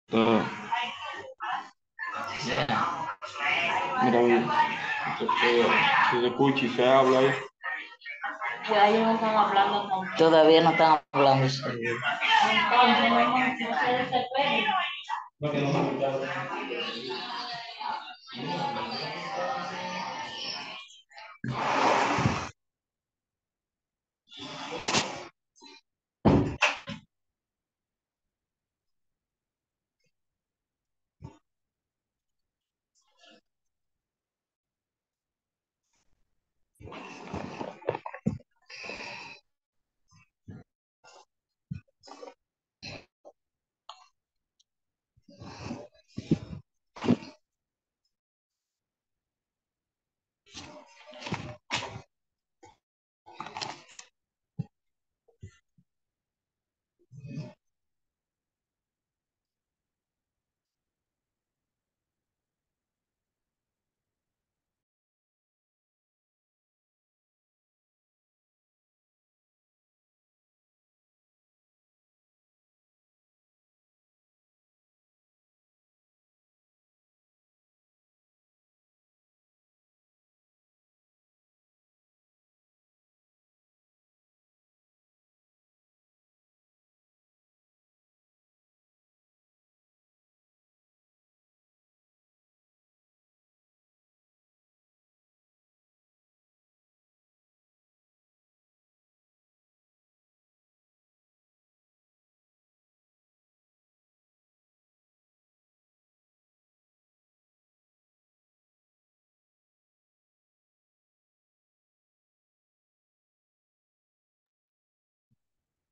Está, mira, oye, si se escucha y se habla ahí. Ya ellos no están hablando tampoco. Todavía no están hablando. Sí. Entonces, no se desesperen.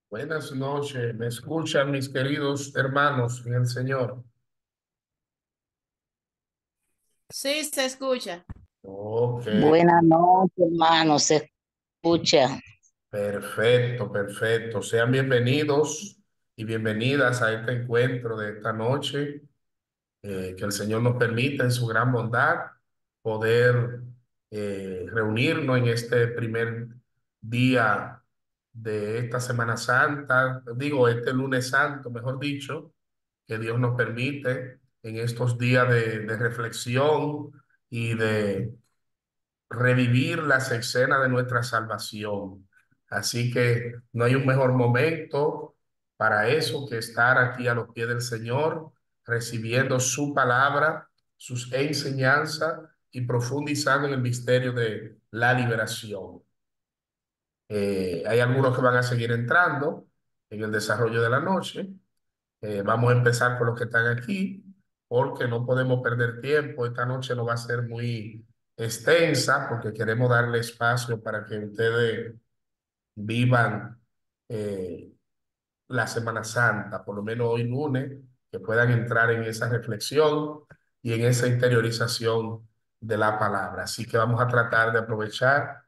Buenas noches, ¿me escuchan mis queridos hermanos en el Señor? Sí, se escucha. Ok, Buenas noches, hermano. Se escucha. perfecto, perfecto. Sean bienvenidos y bienvenidas a este encuentro de esta noche. Que el Señor nos permita en su gran bondad poder reunirnos en este primer día de esta Semana Santa, digo, este lunes santo, mejor dicho, que Dios nos permite en estos días de reflexión y de revivir las escenas de nuestra salvación. Así que no hay un mejor momento para eso que estar aquí a los pies del Señor, recibiendo su palabra, sus enseñanzas y profundizando en el misterio de la liberación. Hay algunos que van a seguir entrando en el desarrollo de la noche. Vamos a empezar con los que están aquí, porque no podemos perder tiempo. Esta noche no va a ser muy extensa, porque queremos darle espacio para que ustedes vivan eh, la Semana Santa, por lo menos hoy lunes, que puedan entrar en esa reflexión y en esa interiorización de la palabra. Así que vamos a tratar de aprovechar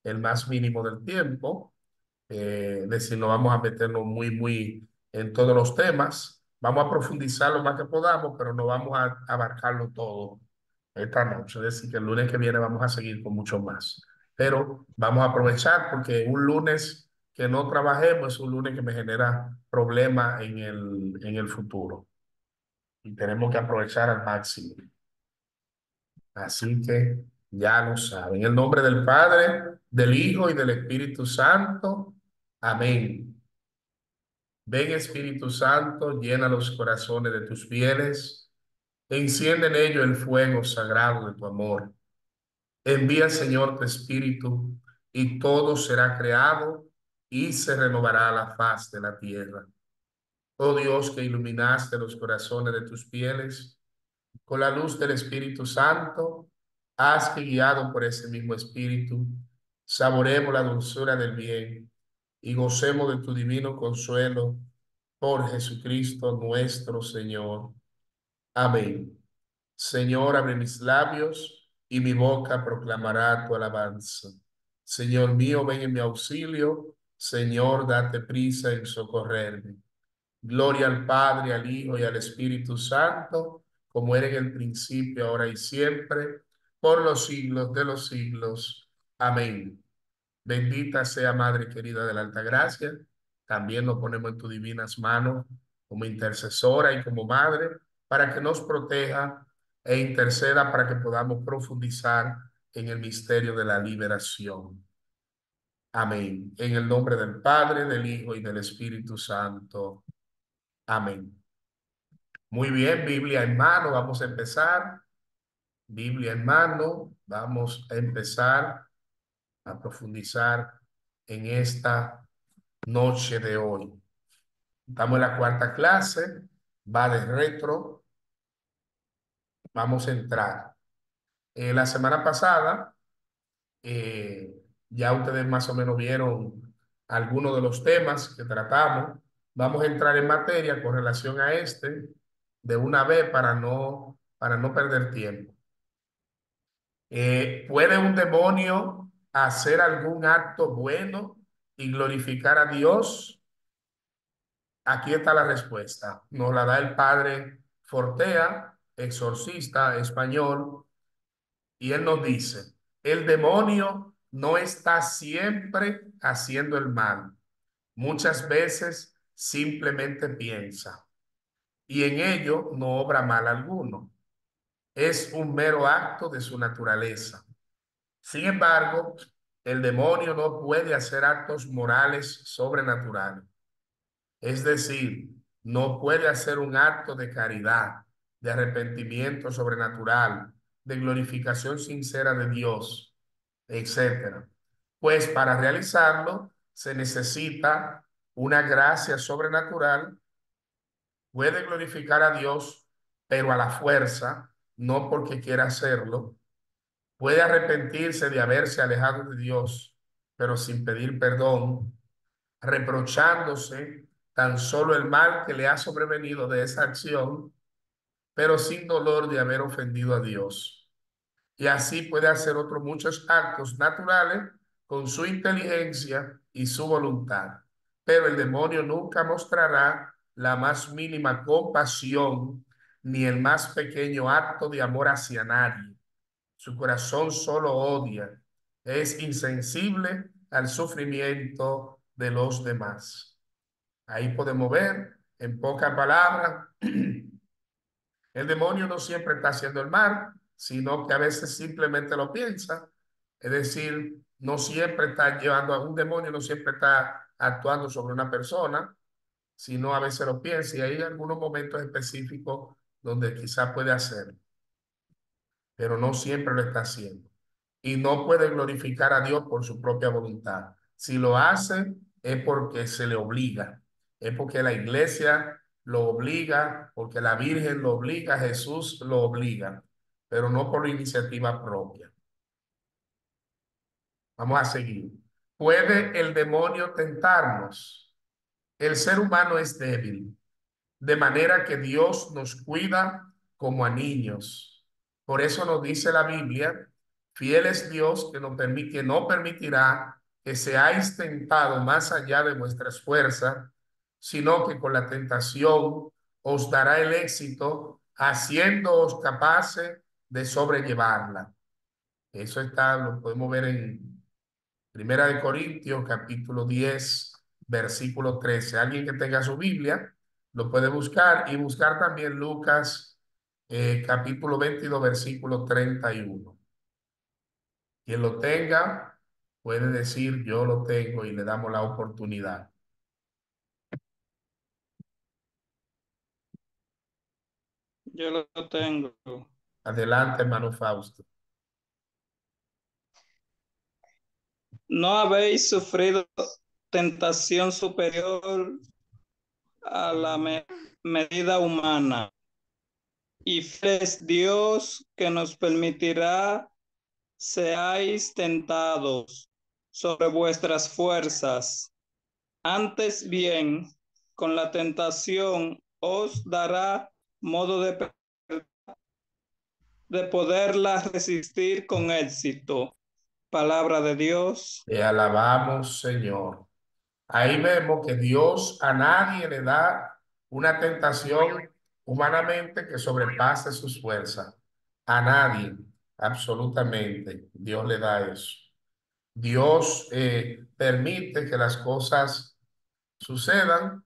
el más mínimo del tiempo, es decir, no vamos a meternos muy en todos los temas. Vamos a profundizar lo más que podamos, pero no vamos a abarcarlo todo esta noche. Es decir, que el lunes que viene vamos a seguir con mucho más. Pero vamos a aprovechar porque un lunes que no trabajemos es un lunes que me genera problemas en el futuro. Y tenemos que aprovechar al máximo. Así que ya lo saben. En el nombre del Padre, del Hijo y del Espíritu Santo. Amén. Ven Espíritu Santo, llena los corazones de tus fieles, enciende en ellos el fuego sagrado de tu amor. Envía, Señor, tu Espíritu, y todo será creado y se renovará la faz de la tierra. Oh Dios, que iluminaste los corazones de tus fieles con la luz del Espíritu Santo, haz que guiado por ese mismo Espíritu, saboremos la dulzura del bien y gocemos de tu divino consuelo por Jesucristo nuestro Señor. Amén. Señor, abre mis labios y mi boca proclamará tu alabanza. Señor mío, ven en mi auxilio. Señor, date prisa en socorrerme. Gloria al Padre, al Hijo y al Espíritu Santo, como era en el principio, ahora y siempre, por los siglos de los siglos. Amén. Bendita sea Madre querida de la Alta Gracia. También nos ponemos en tus divinas manos como intercesora y como madre, para que nos proteja e interceda para que podamos profundizar en el misterio de la liberación. Amén. En el nombre del Padre, del Hijo y del Espíritu Santo. Amén. Muy bien, Biblia en mano, vamos a empezar. Biblia en mano, vamos a empezar a profundizar en esta noche de hoy. Estamos en la cuarta clase, va de retro, vamos a entrar. La semana pasada, eh, ya ustedes más o menos vieron algunos de los temas que tratamos. Vamos a entrar en materia con relación a este de una vez para no perder tiempo. ¿Puede un demonio hacer algún acto bueno y glorificar a Dios? Aquí está la respuesta. Nos la da el padre Fortea, exorcista español, y él nos dice, el demonio no está siempre haciendo el mal. Muchas veces simplemente piensa y en ello no obra mal alguno. Es un mero acto de su naturaleza. Sin embargo, el demonio no puede hacer actos morales sobrenaturales. Es decir, no puede hacer un acto de caridad, de arrepentimiento sobrenatural, de glorificación sincera de Dios, etcétera. Pues para realizarlo se necesita una gracia sobrenatural. Puede glorificar a Dios, pero a la fuerza, no porque quiera hacerlo. Puede arrepentirse de haberse alejado de Dios, pero sin pedir perdón, reprochándose tan solo el mal que le ha sobrevenido de esa acción, pero sin dolor de haber ofendido a Dios. Y así puede hacer otros muchos actos naturales con su inteligencia y su voluntad. Pero el demonio nunca mostrará la más mínima compasión ni el más pequeño acto de amor hacia nadie. Su corazón solo odia. Es insensible al sufrimiento de los demás. Ahí podemos ver, en pocas palabras, el demonio no siempre está haciendo el mal, sino que a veces simplemente lo piensa. Es decir, no siempre está llevando a un demonio, no siempre está actuando sobre una persona, sino a veces lo piensa y hay algunos momentos específicos donde quizás puede hacerlo, pero no siempre lo está haciendo. Y no puede glorificar a Dios por su propia voluntad. Si lo hace es porque se le obliga, es porque la iglesia lo obliga, porque la Virgen lo obliga, Jesús lo obliga, pero no por iniciativa propia. Vamos a seguir. ¿Puede el demonio tentarnos? El ser humano es débil, de manera que Dios nos cuida como a niños. Por eso nos dice la Biblia, fiel es Dios que no permitirá que seáis tentados más allá de vuestras fuerzas, sino que con la tentación os dará el éxito, haciéndoos capaces de sobrellevarla. Eso está, lo podemos ver en Primera de Corintios, capítulo 10, versículo 13. Alguien que tenga su Biblia lo puede buscar y buscar también Lucas, capítulo 22, versículo 31. Quien lo tenga puede decir yo lo tengo y le damos la oportunidad. Yo lo tengo. Adelante, hermano Fausto. ¿No habéis sufrido tentación superior a la medida humana? Y fiel es Dios que nos permitirá seáis tentados sobre vuestras fuerzas. Antes bien, con la tentación os dará modo de poderla resistir con éxito. Palabra de Dios. Te alabamos, Señor. Ahí vemos que Dios a nadie le da una tentación humanamente que sobrepase sus fuerzas. A nadie, absolutamente, Dios le da eso. Dios permite que las cosas sucedan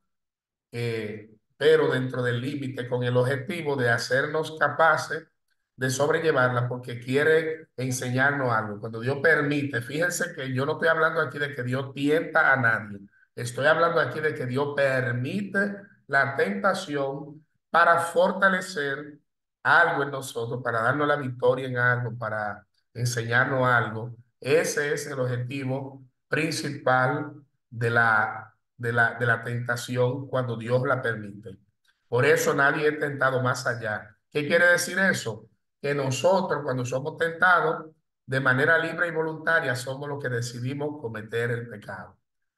pero dentro del límite, con el objetivo de hacernos capaces de sobrellevarla, porque quiere enseñarnos algo. Cuando Dios permite, fíjense que yo no estoy hablando aquí de que Dios tienta a nadie, estoy hablando aquí de que Dios permite la tentación para fortalecer algo en nosotros, para darnos la victoria en algo, para enseñarnos algo. Ese es el objetivo principal de la tentación cuando Dios la permite. Por eso nadie es tentado más allá. ¿Qué quiere decir eso? Que nosotros cuando somos tentados de manera libre y voluntaria somos los que decidimos cometer el pecado.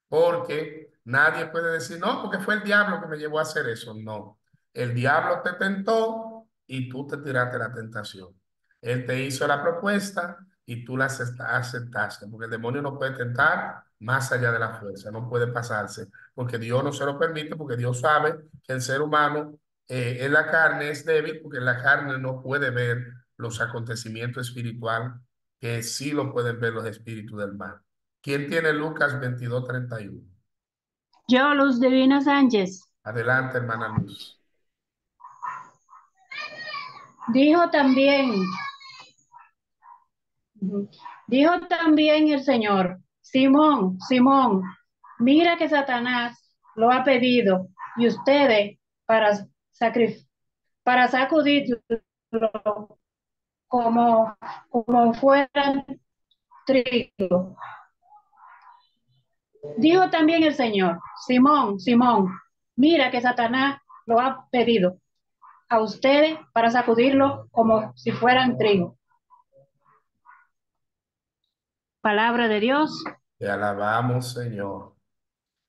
Porque nadie puede decir, no, porque fue el diablo que me llevó a hacer eso. No, el diablo te tentó y tú te tiraste la tentación. Él te hizo la propuesta y tú la aceptaste, porque el demonio no puede tentar más allá de la fuerza, no puede pasarse, porque Dios no se lo permite, porque Dios sabe que el ser humano en la carne es débil, porque en la carne no puede ver los acontecimientos espirituales que sí lo pueden ver los espíritus del mal. ¿Quién tiene Lucas 22:31? Yo, Luz Divina Sánchez. Adelante, hermana Luz. Dijo también, dijo también el Señor, Simón, Simón, mira que Satanás lo ha pedido y ustedes para sacudirlo como fueran trigo. Dijo también el Señor, Simón, Simón, mira que Satanás lo ha pedido a ustedes para sacudirlo como si fueran trigo. Palabra de Dios. Te alabamos, Señor.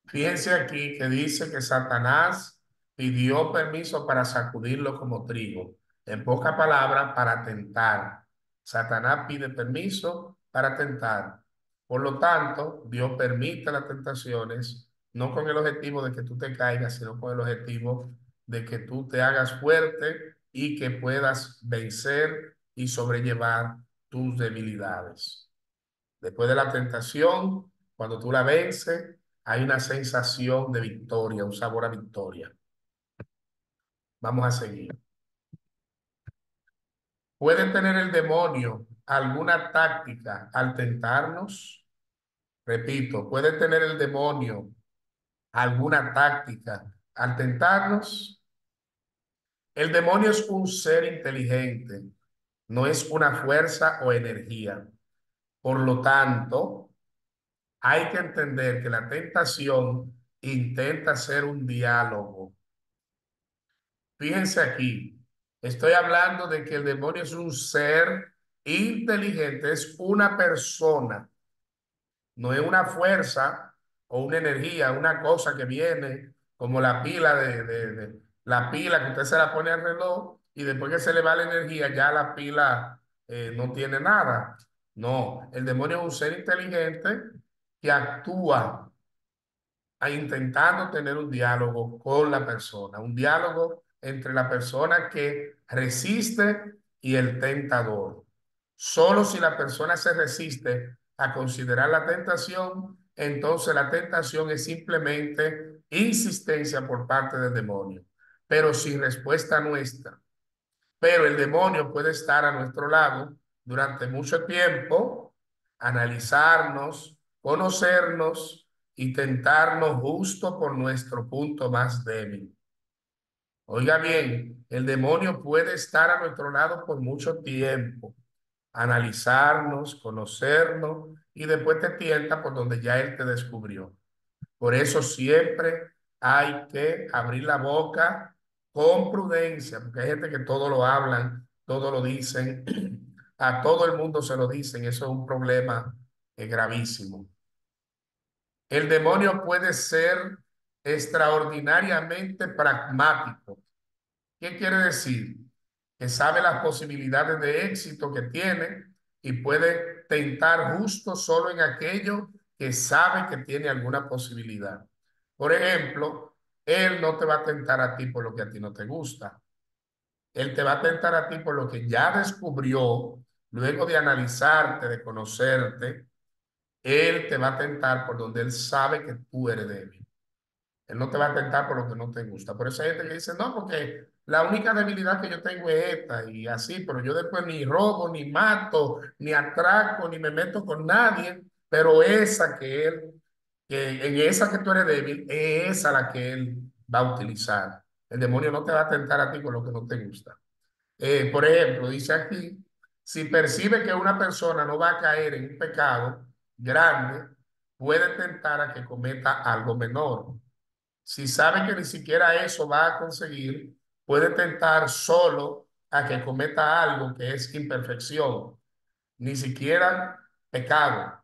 Fíjense aquí que dice que Satanás pidió permiso para sacudirlo como trigo. En pocas palabras, para tentar. Satanás pide permiso para tentar. Por lo tanto, Dios permite las tentaciones, no con el objetivo de que tú te caigas, sino con el objetivo de que tú te hagas fuerte y que puedas vencer y sobrellevar tus debilidades. Después de la tentación, cuando tú la vences, hay una sensación de victoria, un sabor a victoria. Vamos a seguir. ¿Puede tener el demonio alguna táctica al tentarnos? Repito, ¿puede tener el demonio alguna táctica al tentarnos? El demonio es un ser inteligente, no es una fuerza o energía. Por lo tanto, hay que entender que la tentación intenta ser un diálogo. Fíjense aquí, estoy hablando de que el demonio es un ser inteligente, es una persona, no es una fuerza o una energía, una cosa que viene como la pila la pila que usted se la pone al reloj y después que se le va la energía ya la pila no tiene nada. No, el demonio es un ser inteligente que actúa intentando tener un diálogo con la persona, un diálogo entre la persona que resiste y el tentador. Solo si la persona se resiste a considerar la tentación, entonces la tentación es simplemente insistencia por parte del demonio, pero sin respuesta nuestra. Pero el demonio puede estar a nuestro lado durante mucho tiempo, analizarnos, conocernos y tentarnos justo por nuestro punto más débil. Oiga bien, el demonio puede estar a nuestro lado por mucho tiempo, analizarnos, conocernos y después te tienta por donde ya él te descubrió. Por eso siempre hay que abrir la boca con prudencia, porque hay gente que todo lo hablan, todo lo dicen, a todo el mundo se lo dicen, eso es un problema gravísimo. El demonio puede ser extraordinariamente pragmático. ¿Qué quiere decir? Que sabe las posibilidades de éxito que tiene y puede tentar justo solo en aquello que sabe que tiene alguna posibilidad. Por ejemplo, él no te va a tentar a ti por lo que a ti no te gusta. Él te va a tentar a ti por lo que ya descubrió, luego de analizarte, de conocerte. Él te va a tentar por donde él sabe que tú eres débil. Él no te va a tentar por lo que no te gusta. Por eso hay gente que dice, no, porque la única debilidad que yo tengo es esta y así, pero yo después ni robo, ni mato, ni atraco, ni me meto con nadie, pero esa que en esa que tú eres débil, es esa la que él va a utilizar. El demonio no te va a tentar a ti con lo que no te gusta. Por ejemplo, dice aquí, si percibe que una persona no va a caer en un pecado grande, puede tentar a que cometa algo menor. Si sabe que ni siquiera eso va a conseguir, puede tentar solo a que cometa algo que es imperfección, ni siquiera pecado.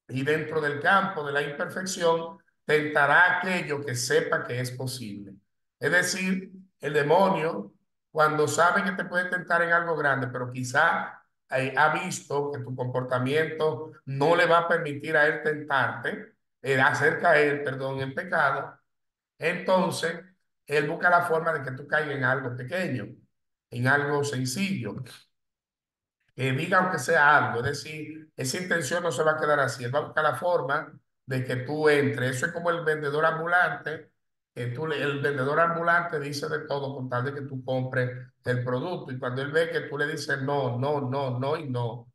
Y dentro del campo de la imperfección, tentará aquello que sepa que es posible. Es decir, el demonio, cuando sabe que te puede tentar en algo grande, pero quizá ha visto que tu comportamiento no le va a permitir a él tentarte, hacer caer, perdón, en pecado, entonces él busca la forma de que tú caigas en algo pequeño, en algo sencillo, que diga aunque sea algo, es decir, esa intención no se va a quedar así, él va a buscar la forma de que tú entres. Eso es como el vendedor ambulante, que el vendedor ambulante dice de todo con tal de que tú compres el producto, y cuando él ve que tú le dices no, no, no, no y no,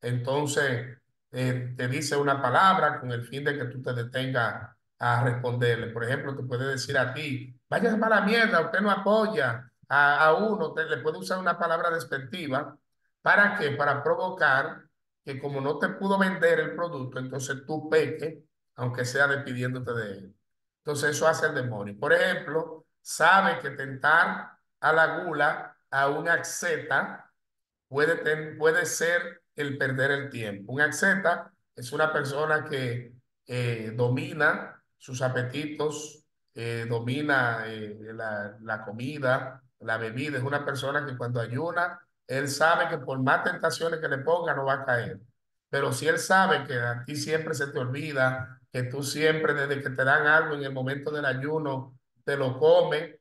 entonces te dice una palabra con el fin de que tú te detengas a responderle. Por ejemplo, te puede decir a ti, vaya para la mierda, usted no apoya a uno, le puede usar una palabra despectiva. ¿Para qué? Para provocar que como no te pudo vender el producto, entonces tú peques, aunque sea despidiéndote de él. Entonces eso hace el demonio. Por ejemplo, sabe que tentar a la gula, a un asceta, puede ser el perder el tiempo. Un asceta es una persona que domina sus apetitos, domina la comida, la bebida. Es una persona que cuando ayuna, él sabe que por más tentaciones que le ponga, no va a caer. Pero si él sabe que a ti siempre se te olvida, que tú siempre, desde que te dan algo en el momento del ayuno, te lo comes,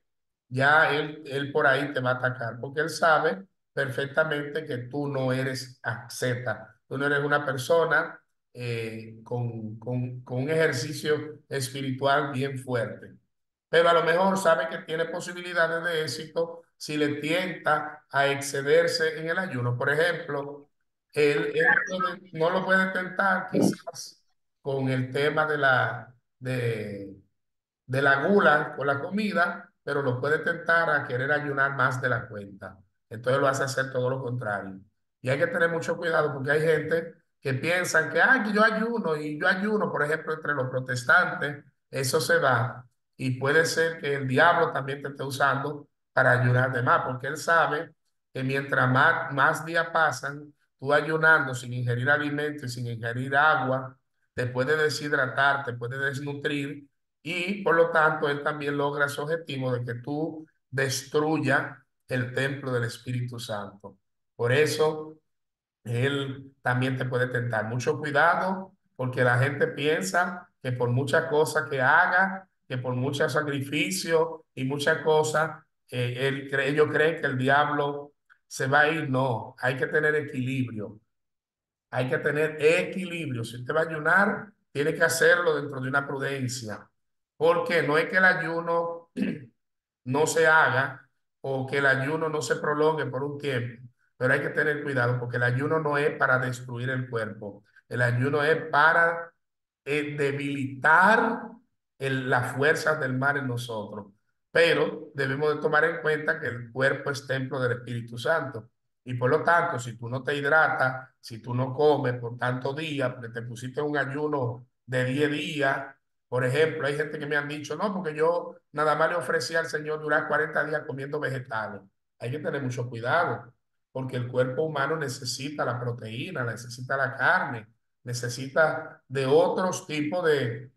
ya él por ahí te va a atacar, porque él sabe perfectamente que tú no eres asceta, tú no eres una persona con un ejercicio espiritual bien fuerte, pero a lo mejor sabe que tiene posibilidades de éxito si le tienta a excederse en el ayuno. Por ejemplo, no lo puede tentar quizás con el tema de la gula con la comida, pero lo puede tentar a querer ayunar más de la cuenta. Entonces lo hace hacer todo lo contrario. Y hay que tener mucho cuidado porque hay gente que piensan que, que yo ayuno y yo ayuno, por ejemplo, entre los protestantes, eso se va. Y puede ser que el diablo también te esté usando para ayunar de más, porque él sabe que mientras más días pasan, tú ayunando sin ingerir alimentos y sin ingerir agua, te puede deshidratar, te puede desnutrir y por lo tanto él también logra ese objetivo de que tú destruyas el templo del Espíritu Santo. Por eso él también te puede tentar. Mucho cuidado porque la gente piensa que por muchas cosas que haga, que por muchos sacrificios y muchas cosas, ellos creen que el diablo se va a ir. No, hay que tener equilibrio. Hay que tener equilibrio. Si usted va a ayunar, tiene que hacerlo dentro de una prudencia. Porque no es que el ayuno no se haga o que el ayuno no se prolongue por un tiempo, pero hay que tener cuidado porque el ayuno no es para destruir el cuerpo. El ayuno es para debilitar las fuerzas del mal en nosotros. Pero debemos de tomar en cuenta que el cuerpo es templo del Espíritu Santo. Y por lo tanto, si tú no te hidratas, si tú no comes por tantos días, porque te pusiste un ayuno de 10 días, por ejemplo, hay gente que me han dicho, no, porque yo nada más le ofrecí al Señor durar 40 días comiendo vegetales. Hay que tener mucho cuidado, porque el cuerpo humano necesita la proteína, necesita la carne, necesita de otros tipos de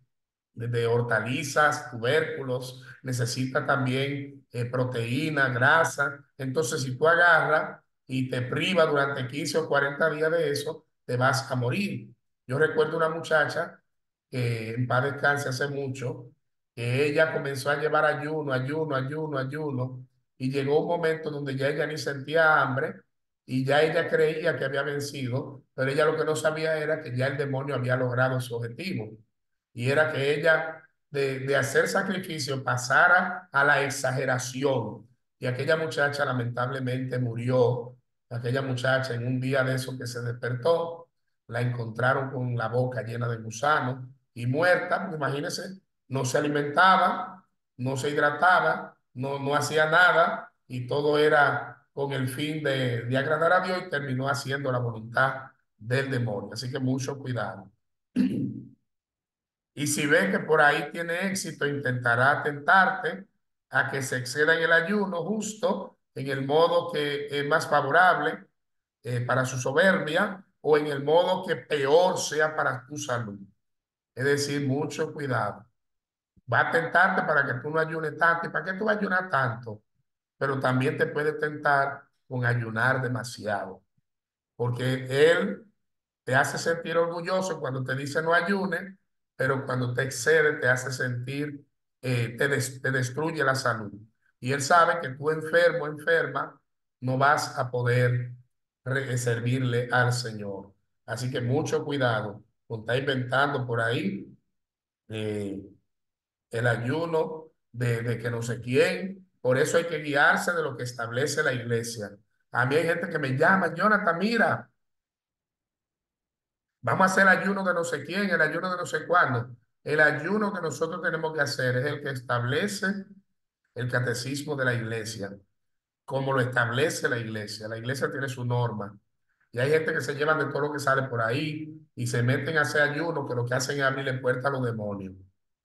hortalizas, tubérculos, necesita también proteína, grasa. Entonces, si tú agarras y te privas durante 15 o 40 días de eso, te vas a morir. Yo recuerdo una muchacha que en paz descanse hace mucho, que ella comenzó a llevar ayuno, ayuno, ayuno, ayuno, y llegó un momento donde ya ella ni sentía hambre y ya ella creía que había vencido, pero ella lo que no sabía era que ya el demonio había logrado su objetivo y era que ella de hacer sacrificio pasara a la exageración. Y aquella muchacha lamentablemente murió. Aquella muchacha en un día de eso que se despertó, la encontraron con la boca llena de gusanos y muerta, porque imagínense, no se alimentaba, no se hidrataba, no hacía nada y todo era con el fin de agradar a Dios y terminó haciendo la voluntad del demonio. Así que mucho cuidado. Y si ves que por ahí tiene éxito, intentará tentarte a que se exceda en el ayuno justo, en el modo que es más favorable para su soberbia o en el modo que peor sea para tu salud. Es decir, mucho cuidado. Va a tentarte para que tú no ayunes tanto. ¿Y para qué tú vas a ayunar tanto? Pero también te puede tentar con ayunar demasiado, porque él te hace sentir orgulloso cuando te dice no ayunes, pero cuando te excede te hace sentir, te destruye la salud. Y él sabe que tú enfermo, enferma, no vas a poder servirle al Señor. Así que mucho cuidado con estar inventando por ahí eh, el ayuno de que no sé quién. Por eso hay que guiarse de lo que establece la iglesia. A mí hay gente que me llama, Jonathan, mira, vamos a hacer el ayuno de no sé quién, el ayuno de no sé cuándo. El ayuno que nosotros tenemos que hacer es el que establece el catecismo de la iglesia, como lo establece la iglesia. La iglesia tiene su norma. Y hay gente que se llevan de todo lo que sale por ahí y se meten a hacer ayuno, que lo que hacen es abrirle puerta a los demonios.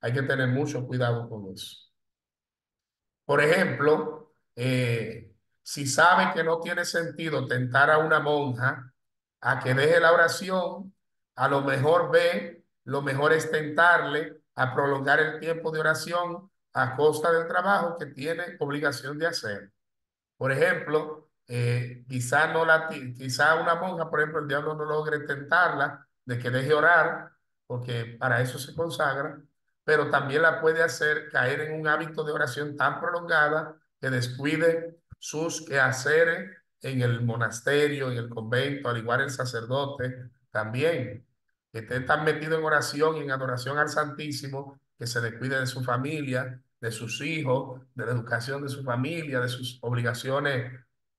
Hay que tener mucho cuidado con eso. Por ejemplo, si sabe que no tiene sentido tentar a una monja a que deje la oración, a lo mejor ve, lo mejor es tentarle a prolongar el tiempo de oración a costa del trabajo que tiene obligación de hacer. Por ejemplo, quizá, no la, quizá una monja, por ejemplo, el diablo no logre tentarla de que deje orar, porque para eso se consagra, pero también la puede hacer caer en un hábito de oración tan prolongada que descuide sus quehaceres en el monasterio, en el convento, al igual el sacerdote también, que esté tan metido en oración y en adoración al Santísimo, que se descuide de su familia, de sus hijos, de la educación de su familia, de sus obligaciones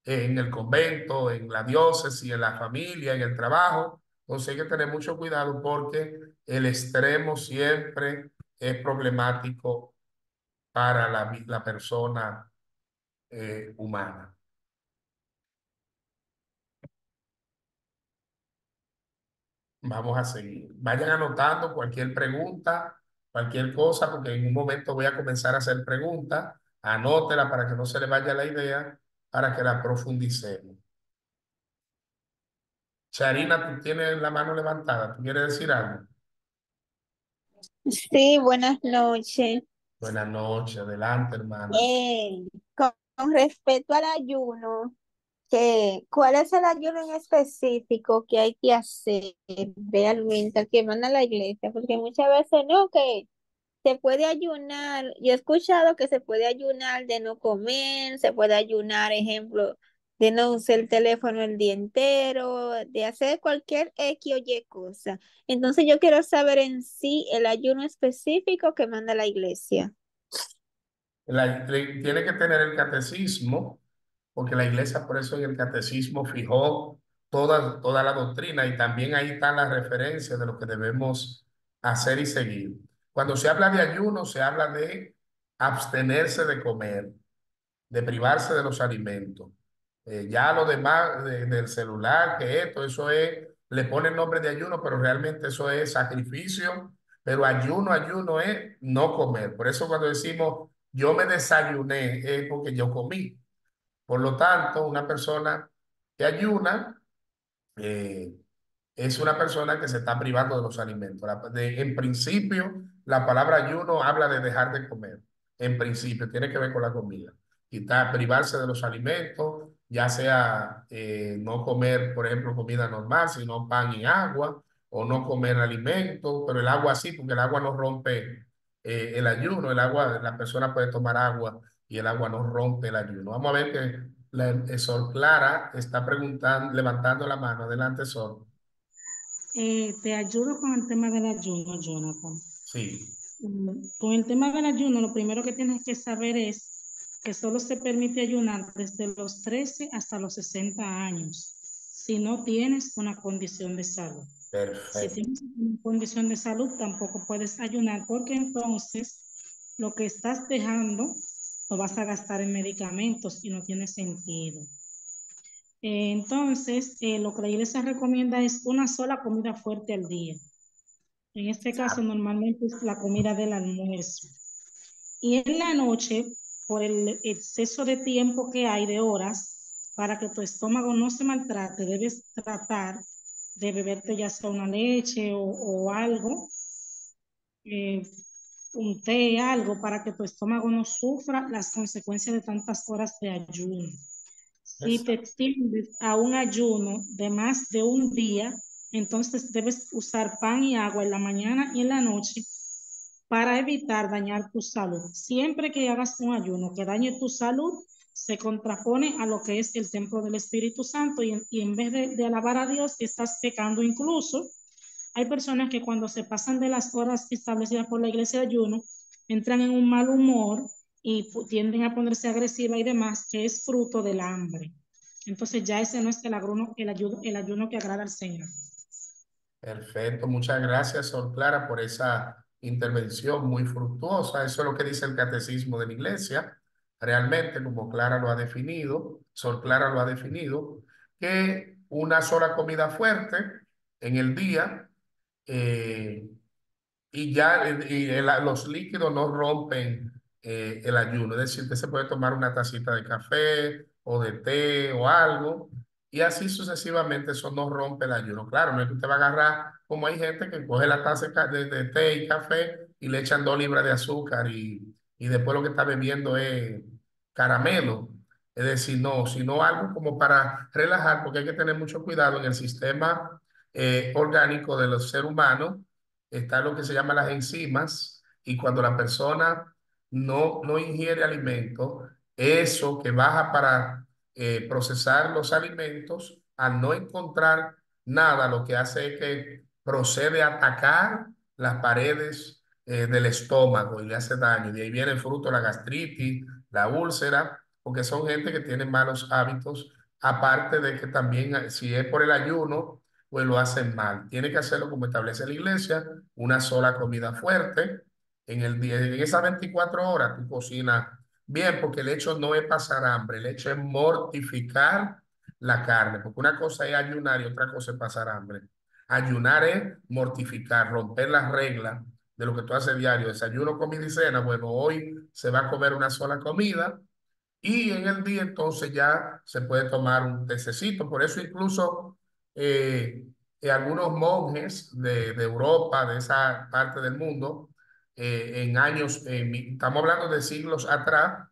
en el convento, en la diócesis, en la familia, en el trabajo. Entonces hay que tener mucho cuidado porque el extremo siempre es problemático para la persona humana. Vamos a seguir. Vayan anotando cualquier pregunta, cualquier cosa, porque en un momento voy a comenzar a hacer preguntas. Anótela para que no se le vaya la idea, para que la profundicemos. Charina, tú tienes la mano levantada. ¿Tú quieres decir algo? Sí, buenas noches. Buenas noches. Adelante, hermana. Con respecto al ayuno, ¿cuál es el ayuno en específico que hay que hacer realmente al que manda la iglesia? Porque muchas veces no, que se puede ayunar. Yo he escuchado que se puede ayunar de no comer, se puede ayunar, ejemplo, de no usar el teléfono el día entero, de hacer cualquier X o Y cosa. Entonces yo quiero saber en sí el ayuno específico que manda la iglesia. Tiene que tener el catecismo, porque la iglesia por eso en el catecismo fijó toda la doctrina y también ahí están las referencias de lo que debemos hacer y seguir. Cuando se habla de ayuno, se habla de abstenerse de comer, de privarse de los alimentos. Ya lo demás del celular, que esto, eso es, le ponen nombre de ayuno, pero realmente eso es sacrificio. Pero ayuno es no comer. Por eso cuando decimos yo me desayuné, es porque yo comí. Por lo tanto, una persona que ayuna, eh, es una persona que se está privando de los alimentos. En principio, la palabra ayuno habla de dejar de comer. En principio, tiene que ver con la comida. Quitar, privarse de los alimentos, ya sea no comer, por ejemplo, comida normal, sino pan y agua, o no comer alimentos, pero el agua sí, porque el agua no rompe el ayuno. El agua, la persona puede tomar agua y el agua no rompe el ayuno. Vamos a ver que Sor Clara está preguntando, levantando la mano. Adelante, Sor. Te ayudo con el tema del ayuno, Jonathan. Sí. Con el tema del ayuno, lo primero que tienes que saber es que solo se permite ayunar desde los 13 hasta los 60 años, si no tienes una condición de salud. Si Perfecto. tienes una condición de salud, tampoco puedes ayunar porque entonces lo que estás dejando lo vas a gastar en medicamentos y no tiene sentido. Entonces, lo que la iglesia recomienda es una sola comida fuerte al día. En este caso, normalmente es la comida del almuerzo. Y en la noche, por el exceso de tiempo que hay de horas, para que tu estómago no se maltrate, debes tratar de beberte ya sea una leche o algo, un té, algo, para que tu estómago no sufra las consecuencias de tantas horas de ayuno. Si te extiendes a un ayuno de más de un día, entonces debes usar pan y agua en la mañana y en la noche para evitar dañar tu salud. Siempre que hagas un ayuno que dañe tu salud, se contrapone a lo que es el templo del Espíritu Santo y en vez de alabar a Dios, estás pecando incluso. Hay personas que cuando se pasan de las horas establecidas por la iglesia de ayuno, entran en un mal humor y tienden a ponerse agresiva y demás, que es fruto del hambre. Entonces ya ese no es el ayuno que agrada al Señor. Perfecto, muchas gracias, Sor Clara, por esa intervención muy fructuosa. Eso es lo que dice el catecismo de la iglesia. Realmente, como Clara lo ha definido, Sor Clara lo ha definido, que una sola comida fuerte en el día eh, y ya los líquidos no rompen el ayuno. Es decir, usted se puede tomar una tacita de café o de té o algo y así sucesivamente eso no rompe el ayuno. Claro, no es que usted va a agarrar como hay gente que coge la taza de té y café y le echan 2 libras de azúcar y después lo que está bebiendo es caramelo. Es decir, no, sino algo como para relajar, porque hay que tener mucho cuidado en el sistema orgánico de los seres humanos. Está lo que se llama las enzimas y cuando la persona no ingiere alimento, eso que baja para procesar los alimentos, al no encontrar nada, lo que hace es que procede a atacar las paredes del estómago y le hace daño. De ahí viene el fruto, la gastritis, la úlcera, porque son gente que tiene malos hábitos, aparte de que también si es por el ayuno, pues lo hacen mal. Tiene que hacerlo como establece la iglesia, una sola comida fuerte en el día. En esas 24 horas tú cocinas bien, porque el hecho no es pasar hambre, el hecho es mortificar la carne, porque una cosa es ayunar y otra cosa es pasar hambre. Ayunar es mortificar, romper las reglas de lo que tú haces diario, desayuno, comida y cena. Bueno, hoy se va a comer una sola comida y en el día entonces ya se puede tomar un tececito. Por eso incluso eh, algunos monjes de Europa, de esa parte del mundo, en años, estamos hablando de siglos atrás,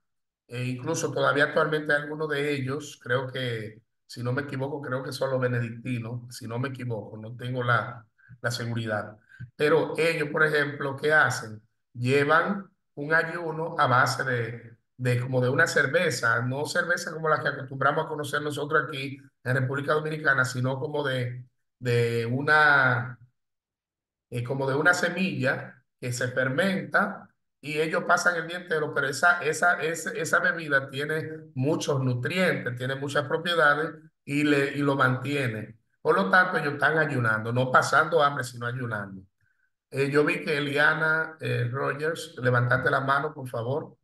incluso todavía actualmente hay algunos de ellos, creo que, si no me equivoco, creo que son los benedictinos, si no me equivoco, no tengo la seguridad. Pero ellos, por ejemplo, ¿qué hacen? Llevan un ayuno a base de como de una cerveza, no cerveza como la que acostumbramos a conocer nosotros aquí en República Dominicana, sino como de una, como de una semilla que se fermenta y ellos pasan el día entero, pero esa bebida tiene muchos nutrientes, tiene muchas propiedades y lo mantiene. Por lo tanto, ellos están ayunando, no pasando hambre, sino ayunando. Yo vi que Eliana Rogers, levantate la mano, por favor,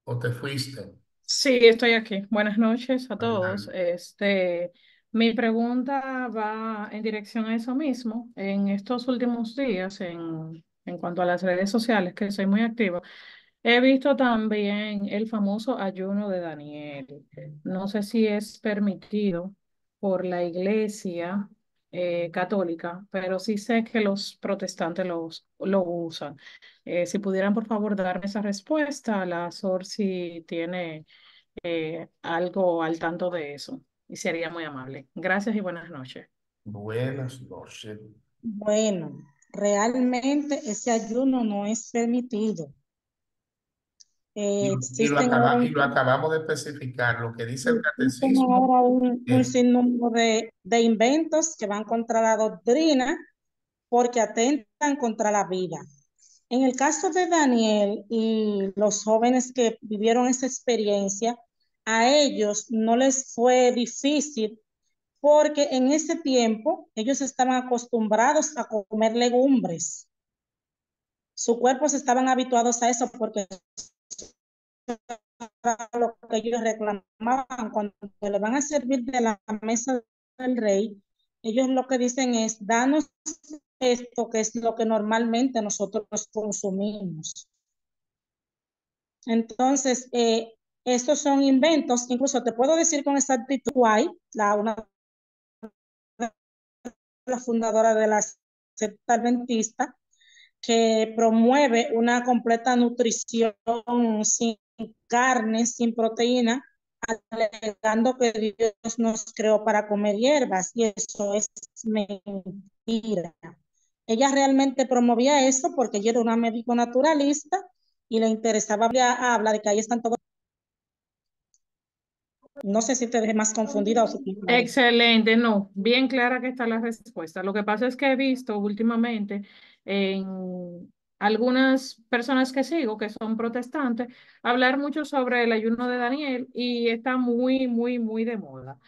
o te fuiste. Sí, estoy aquí. Buenas noches a todos. Adelante. Mi pregunta va en dirección a eso mismo. En estos últimos días, en cuanto a las redes sociales, que soy muy activa, he visto también el famoso ayuno de Daniel. No sé si es permitido por la iglesia católica, pero sí sé que los protestantes lo usan. Si pudieran, por favor, darme esa respuesta, la SOR si tiene algo al tanto de eso, y sería muy amable. Gracias y buenas noches. Buenas noches. Bueno, realmente ese ayuno no es permitido. Existen ahora, Y lo acabamos de especificar. Lo que dice el existen catecismo ahora un es sinnúmero de inventos que van contra la doctrina porque atentan contra la vida. En el caso de Daniel y los jóvenes que vivieron esa experiencia, a ellos no les fue difícil porque en ese tiempo ellos estaban acostumbrados a comer legumbres. Su cuerpo se estaban habituados a eso porque lo que ellos reclamaban cuando le van a servir de la mesa del rey, ellos lo que dicen es, danos esto que es lo que normalmente nosotros consumimos. Entonces, estos son inventos, incluso te puedo decir con exactitud, White, una de las fundadoras de la secta adventista, que promueve una completa nutrición sin carne, sin proteína, alegando que Dios nos creó para comer hierbas, y eso es mentira. Ella realmente promovía eso porque ella era una médico naturalista y le interesaba hablar de que ahí están todos. No sé si te dejé más confundida o si te... Excelente, no, bien clara que está la respuesta. Lo que pasa es que he visto últimamente en algunas personas que sigo, que son protestantes, hablar mucho sobre el ayuno de Daniel y está muy, muy, muy de moda.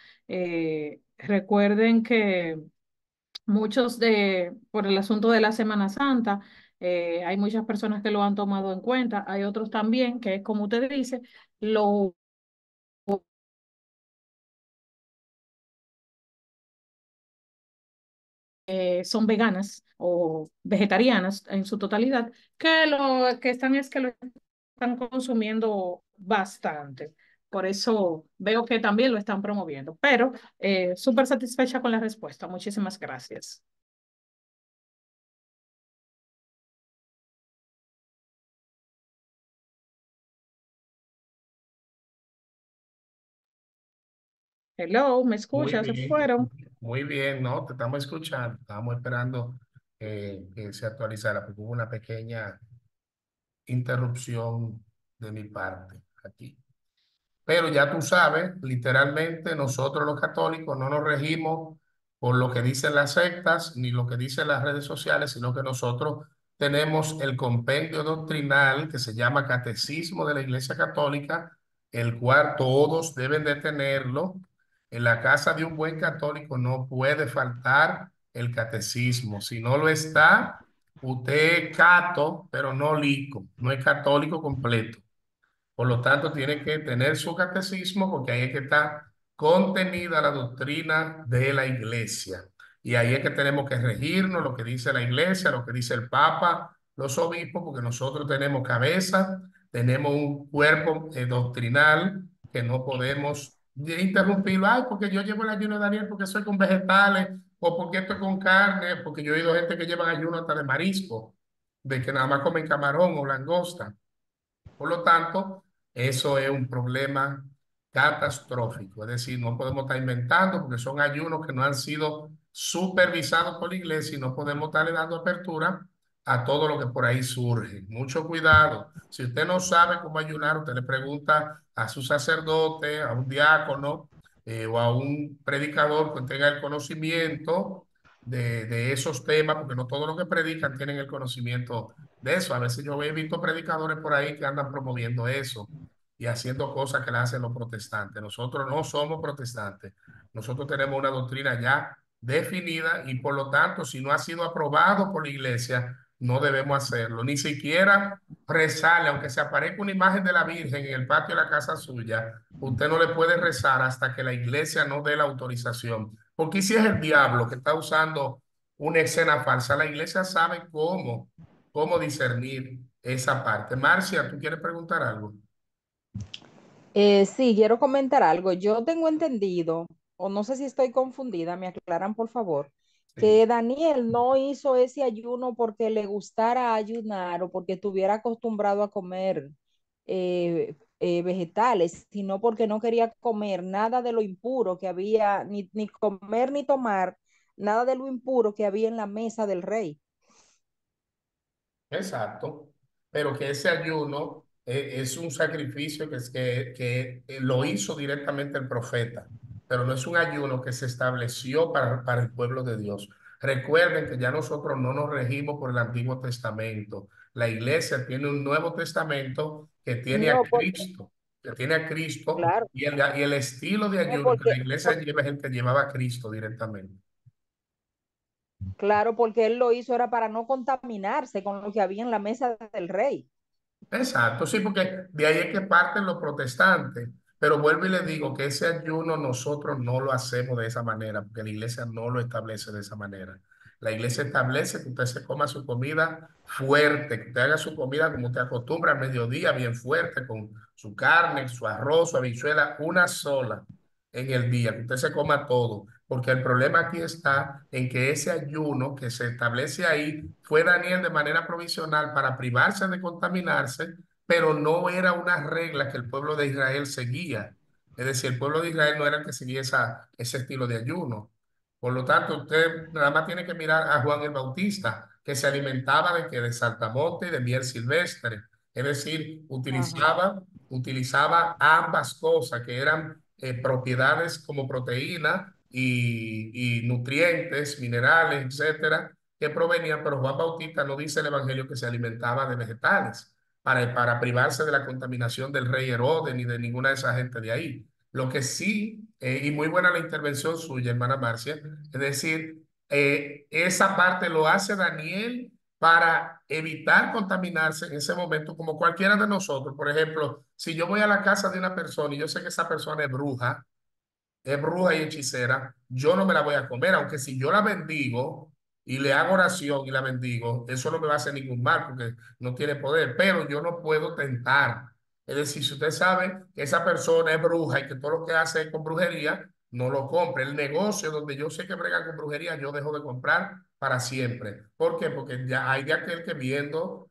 Recuerden que por el asunto de la Semana Santa, hay muchas personas que lo han tomado en cuenta, hay otros también que, como usted dice, lo son veganas o vegetarianas en su totalidad, que lo que están es que lo están consumiendo bastante. Por eso veo que también lo están promoviendo, pero súper satisfecha con la respuesta. Muchísimas gracias. Hello, ¿me Muy escuchas? ¿Se bien, fueron? muy bien, ¿no? Te estamos escuchando. Estamos esperando que se actualizara, porque hubo una pequeña interrupción de mi parte aquí. Pero ya tú sabes, literalmente nosotros los católicos no nos regimos por lo que dicen las sectas ni lo que dicen las redes sociales, sino que nosotros tenemos el compendio doctrinal que se llama Catecismo de la Iglesia Católica, el cual todos deben de tenerlo. En la casa de un buen católico no puede faltar el catecismo. Si no lo está, usted es cato, pero no lico, no es católico completo. Por lo tanto, tiene que tener su catecismo porque ahí es que está contenida la doctrina de la iglesia. Y ahí es que tenemos que regirnos lo que dice la iglesia, lo que dice el Papa, los obispos, porque nosotros tenemos cabeza, tenemos un cuerpo doctrinal que no podemos interrumpirlo. Ay, porque yo llevo el ayuno de Daniel porque soy con vegetales o porque estoy con carne, porque yo he oído gente que lleva ayuno hasta de marisco, de que nada más comen camarón o langosta. Por lo tanto, eso es un problema catastrófico. Es decir, no podemos estar inventando porque son ayunos que no han sido supervisados por la iglesia y no podemos estarle dando apertura a todo lo que por ahí surge. Mucho cuidado. Si usted no sabe cómo ayunar, usted le pregunta a su sacerdote, a un diácono o a un predicador que tenga el conocimiento de esos temas, porque no todos los que predican tienen el conocimiento de eso. A veces yo he visto predicadores por ahí que andan promoviendo eso y haciendo cosas que le hacen los protestantes. Nosotros no somos protestantes. Nosotros tenemos una doctrina ya definida y por lo tanto, si no ha sido aprobado por la iglesia, no debemos hacerlo. Ni siquiera rezarle, aunque se aparezca una imagen de la Virgen en el patio de la casa suya, usted no le puede rezar hasta que la iglesia no dé la autorización. Porque si es el diablo que está usando una escena falsa, la iglesia sabe cómo discernir esa parte. Marcia, ¿tú quieres preguntar algo? Sí, quiero comentar algo. Yo tengo entendido, o no sé si estoy confundida, me aclaran por favor, Sí. que Daniel no hizo ese ayuno porque le gustara ayunar o porque estuviera acostumbrado a comer vegetales, sino porque no quería comer nada de lo impuro que había, ni comer ni tomar nada de lo impuro que había en la mesa del rey. Exacto, pero que ese ayuno es un sacrificio que lo hizo directamente el profeta, pero no es un ayuno que se estableció para el pueblo de Dios. Recuerden que ya nosotros no nos regimos por el Antiguo Testamento. la iglesia tiene un Nuevo Testamento que tiene a No, porque, Cristo, que tiene a Cristo, claro, y el estilo de no, ayuno que la iglesia lleva es el que llevaba a Cristo directamente. claro, porque él lo hizo era para no contaminarse con lo que había en la mesa del rey. Exacto, sí, porque de ahí es que parten los protestantes. Pero vuelvo y le digo que ese ayuno nosotros no lo hacemos de esa manera, porque la iglesia no lo establece de esa manera. La iglesia establece que usted se coma su comida fuerte, que usted haga su comida como usted acostumbra al mediodía, bien fuerte, con su carne, su arroz, su habichuela, una sola en el día, que usted se coma todo. Porque el problema aquí está en que ese ayuno que se establece ahí fue Daniel de manera provisional para privarse de contaminarse, pero no era una regla que el pueblo de Israel seguía. Es decir, el pueblo de Israel no era el que seguía ese estilo de ayuno. Por lo tanto, usted nada más tiene que mirar a Juan el Bautista, que se alimentaba de saltamonte y de miel silvestre. Es decir, Ajá. utilizaba ambas cosas que eran propiedades como proteína y nutrientes, minerales, etcétera, que provenían, pero Juan Bautista no dice el Evangelio que se alimentaba de vegetales para privarse de la contaminación del rey Herodes ni de ninguna de esa gente de ahí. Lo que sí, y muy buena la intervención suya, hermana Marcia, es decir, esa parte lo hace Daniel para evitar contaminarse en ese momento, como cualquiera de nosotros. Por ejemplo, si yo voy a la casa de una persona y yo sé que esa persona es bruja y hechicera, yo no me la voy a comer, aunque si yo la bendigo y le hago oración y la bendigo, eso no me va a hacer ningún mal porque no tiene poder, pero yo no puedo tentar. Es decir, si usted sabe que esa persona es bruja y que todo lo que hace es con brujería, no lo compre. El negocio donde yo sé que bregan con brujería, yo dejo de comprar para siempre. ¿Por qué? Porque ya hay de aquel que viendo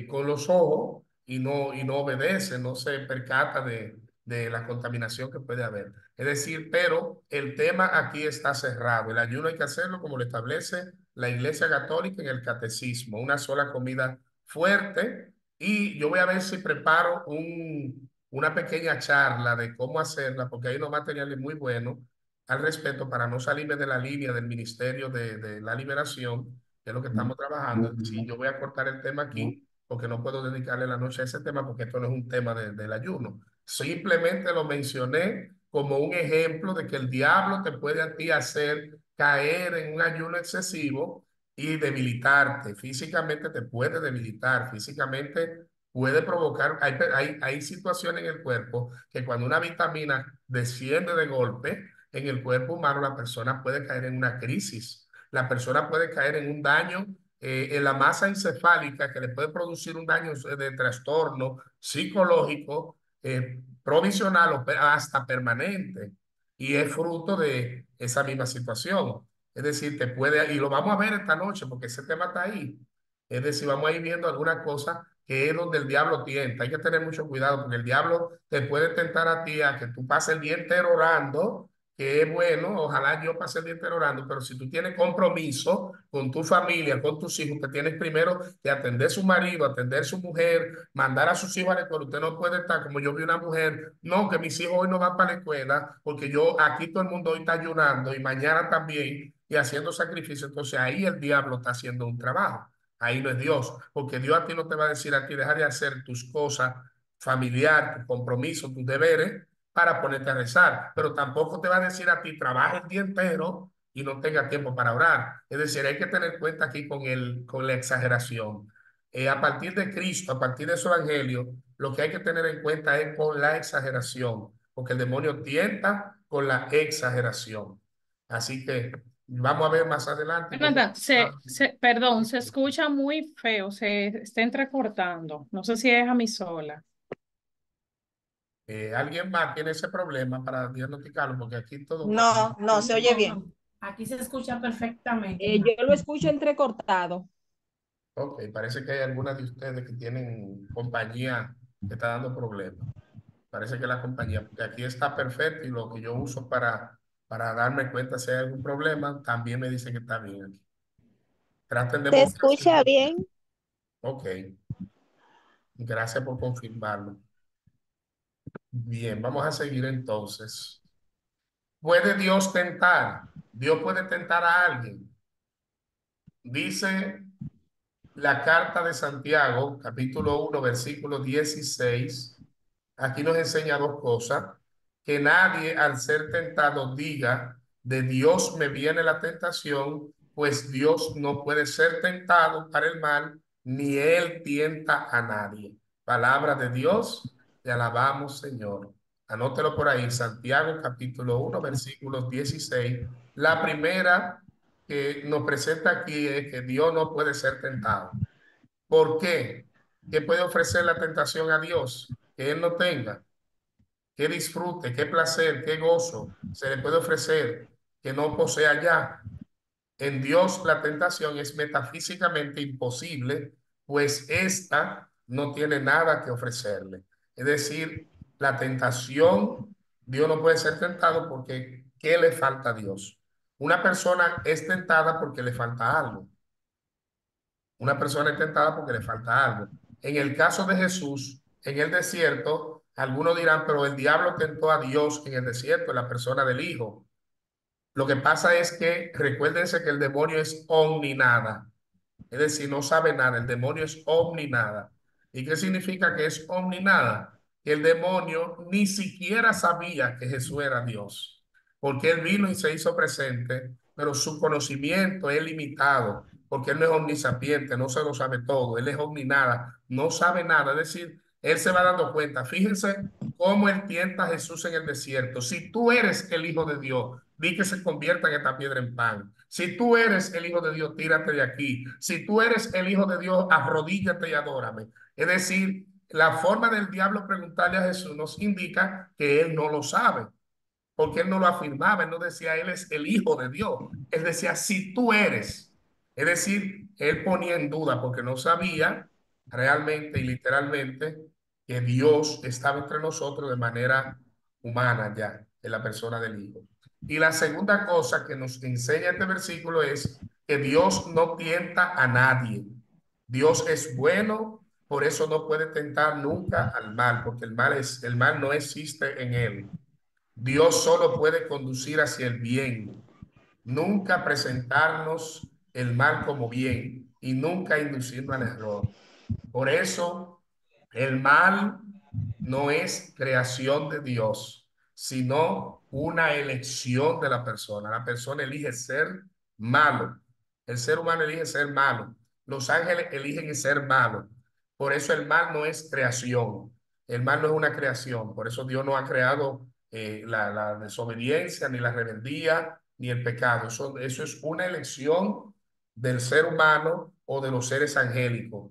con los ojos y no obedece, no se percata de la contaminación que puede haber. Es decir, pero el tema aquí está cerrado. El ayuno hay que hacerlo como lo establece la Iglesia Católica en el Catecismo, una sola comida fuerte. Y yo voy a ver si preparo una pequeña charla de cómo hacerla, porque hay unos materiales muy buenos al respecto para no salirme de la línea del Ministerio de la Liberación, que es lo que estamos trabajando. Sí, yo voy a cortar el tema aquí porque no puedo dedicarle la noche a ese tema porque esto no es un tema del ayuno. Simplemente lo mencioné como un ejemplo de que el diablo te puede a ti hacer caer en un ayuno excesivo y debilitarte. Físicamente te puede debilitar, físicamente puede provocar, hay situaciones en el cuerpo que cuando una vitamina desciende de golpe en el cuerpo humano, la persona puede caer en una crisis. La persona puede caer en un daño en la masa encefálica que le puede producir un daño de trastorno psicológico provisional o hasta permanente. Y es fruto de esa misma situación. Es decir, te puede, y lo vamos a ver esta noche porque ese tema está ahí. Es decir, vamos a ir viendo alguna cosa que es donde el diablo tienta. Hay que tener mucho cuidado porque el diablo te puede tentar a ti a que tú pases el día entero orando, que es bueno, ojalá yo pase el día entero orando, pero si tú tienes compromiso con tu familia, con tus hijos, que tienes primero que atender a su marido, atender a su mujer, mandar a sus hijos a la escuela, usted no puede estar como yo vi una mujer, no, que mis hijos hoy no van para la escuela, porque yo aquí todo el mundo hoy está ayunando y mañana también y haciendo sacrificio, entonces ahí el diablo está haciendo un trabajo. Ahí no es Dios, porque Dios a ti no te va a decir a ti dejar de hacer tus cosas familiar, tus compromisos, tus deberes para ponerte a rezar, pero tampoco te va a decir a ti trabaja el día entero y no tenga tiempo para orar. Es decir, hay que tener cuenta aquí con la exageración. A partir de Cristo, a partir de su evangelio, lo que hay que tener en cuenta es con la exageración, porque el demonio tienta con la exageración. Así que vamos a ver más adelante cómo... Jonathan, perdón, se escucha muy feo, se está entrecortando. No sé si es a mí sola. ¿Alguien más tiene ese problema para diagnosticarlo? Porque aquí todo... No, no, se oye bien. Aquí se escucha perfectamente. Yo lo escucho entrecortado. Ok, parece que hay algunas de ustedes que tienen compañía que está dando problemas. Parece que la compañía, porque aquí está perfecto y lo que yo uso para darme cuenta si hay algún problema, también me dice que está bien aquí. Traten de ¿Se moverse. escucha bien? Ok, gracias por confirmarlo. Bien, vamos a seguir entonces. ¿Puede Dios tentar? Dios puede tentar a alguien. Dice la carta de Santiago, capítulo 1, versículo 16, aquí nos enseña dos cosas: que nadie al ser tentado diga, de Dios me viene la tentación, pues Dios no puede ser tentado para el mal, ni él tienta a nadie. Palabra de Dios, te alabamos, Señor. Anótelo por ahí, Santiago capítulo 1, versículos 16. La primera que nos presenta aquí es que Dios no puede ser tentado. ¿Por qué? ¿Qué puede ofrecer la tentación a Dios que Él no tenga? ¿Qué disfrute, qué placer, qué gozo se le puede ofrecer que no posea ya? En Dios la tentación es metafísicamente imposible, pues ésta no tiene nada que ofrecerle. Es decir, la tentación, Dios no puede ser tentado porque ¿qué le falta a Dios? Una persona es tentada porque le falta algo. Una persona es tentada porque le falta algo. En el caso de Jesús, en el desierto, algunos dirán, pero el diablo tentó a Dios en el desierto, en la persona del Hijo. Lo que pasa es que recuérdense que el demonio es omninada, es decir, no sabe nada, el demonio es omninada. ¿Y qué significa que es omninada? Que el demonio ni siquiera sabía que Jesús era Dios, porque él vino y se hizo presente, pero su conocimiento es limitado, porque él no es omnisapiente, no se lo sabe todo, él es omninada, no sabe nada, es decir, él se va dando cuenta. Fíjense cómo él tienta a Jesús en el desierto. Si tú eres el Hijo de Dios, di que se convierta en esta piedra en pan. Si tú eres el Hijo de Dios, tírate de aquí. Si tú eres el Hijo de Dios, arrodíllate y adórame. Es decir, la forma del diablo preguntarle a Jesús nos indica que él no lo sabe, porque él no lo afirmaba, él no decía, él es el Hijo de Dios. Él decía, si tú eres. Es decir, él ponía en duda porque no sabía realmente y literalmente que Dios estaba entre nosotros de manera humana ya, en la persona del Hijo. Y la segunda cosa que nos enseña este versículo es que Dios no tienta a nadie. Dios es bueno, por eso no puede tentar nunca al mal, porque el mal no existe en él. Dios solo puede conducir hacia el bien, nunca presentarnos el mal como bien y nunca inducirnos al error. Por eso, el mal no es creación de Dios, sino una elección de la persona. La persona elige ser malo. El ser humano elige ser malo. Los ángeles eligen ser malos. Por eso el mal no es creación. El mal no es una creación. Por eso Dios no ha creado la desobediencia, ni la rebeldía, ni el pecado. Eso es una elección del ser humano o de los seres angélicos.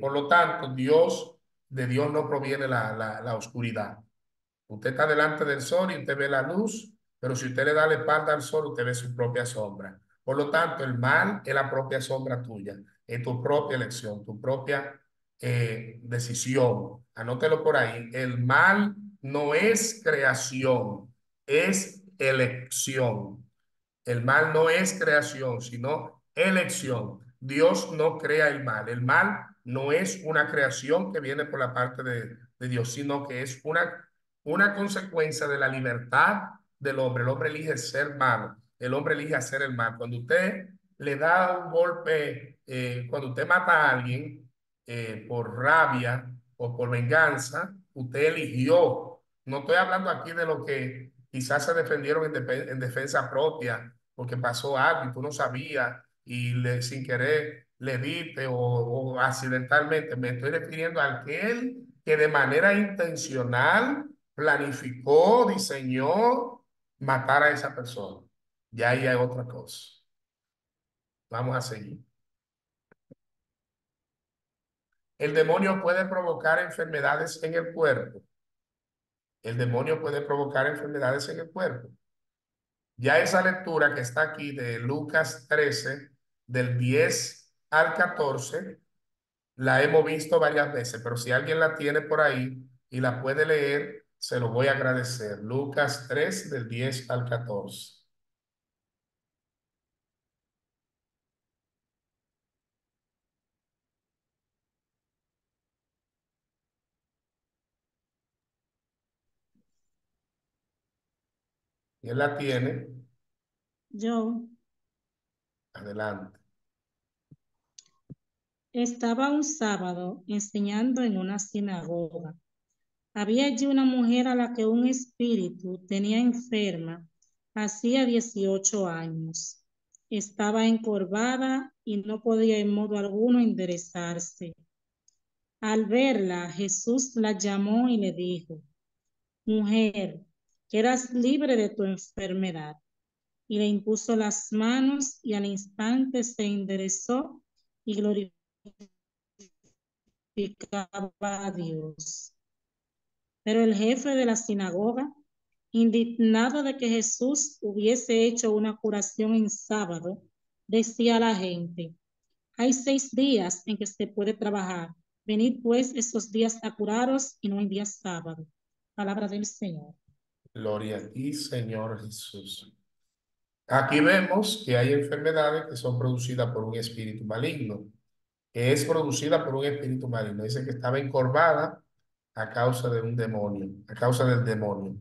Por lo tanto, de Dios no proviene la oscuridad. Usted está delante del sol y usted ve la luz, pero si usted le da la espalda al sol, usted ve su propia sombra. Por lo tanto, el mal es la propia sombra tuya, es tu propia elección, tu propia decisión. Anótelo por ahí. El mal no es creación, es elección. El mal no es creación, sino elección. Dios no crea el mal. El mal no es una creación que viene por la parte de Dios, sino que es una consecuencia de la libertad del hombre. El hombre elige ser malo. El hombre elige hacer el mal. Cuando usted le da un golpe, cuando usted mata a alguien por rabia o por venganza, usted eligió. No estoy hablando aquí de lo que quizás se defendieron en defensa propia porque pasó algo y tú no sabías y sin querer le diste o accidentalmente. Me estoy refiriendo a aquel que de manera intencional planificó, diseñó matar a esa persona. Ya ahí hay otra cosa. Vamos a seguir. El demonio puede provocar enfermedades en el cuerpo. El demonio puede provocar enfermedades en el cuerpo. Ya esa lectura que está aquí de Lucas 13, del 10 al 14, la hemos visto varias veces, pero si alguien la tiene por ahí y la puede leer, se lo voy a agradecer. Lucas 3, del 10 al 14. Y él la tiene. Yo, Adelante. Estaba un sábado enseñando en una sinagoga. Había allí una mujer a la que un espíritu tenía enferma hacía 18 años. Estaba encorvada y no podía en modo alguno enderezarse. Al verla, Jesús la llamó y le dijo: Mujer, quedas libre de tu enfermedad. Y le impuso las manos y al instante se enderezó y glorificaba a Dios. Pero el jefe de la sinagoga, indignado de que Jesús hubiese hecho una curación en sábado, decía a la gente: hay 6 días en que se puede trabajar. Venid pues esos días a curaros y no en días sábado. Palabra del Señor. Gloria a ti, Señor Jesús. Aquí vemos que hay enfermedades que son producidas por un espíritu maligno, que es producida por un espíritu maligno. Dice que estaba encorvada a causa de un demonio, a causa del demonio.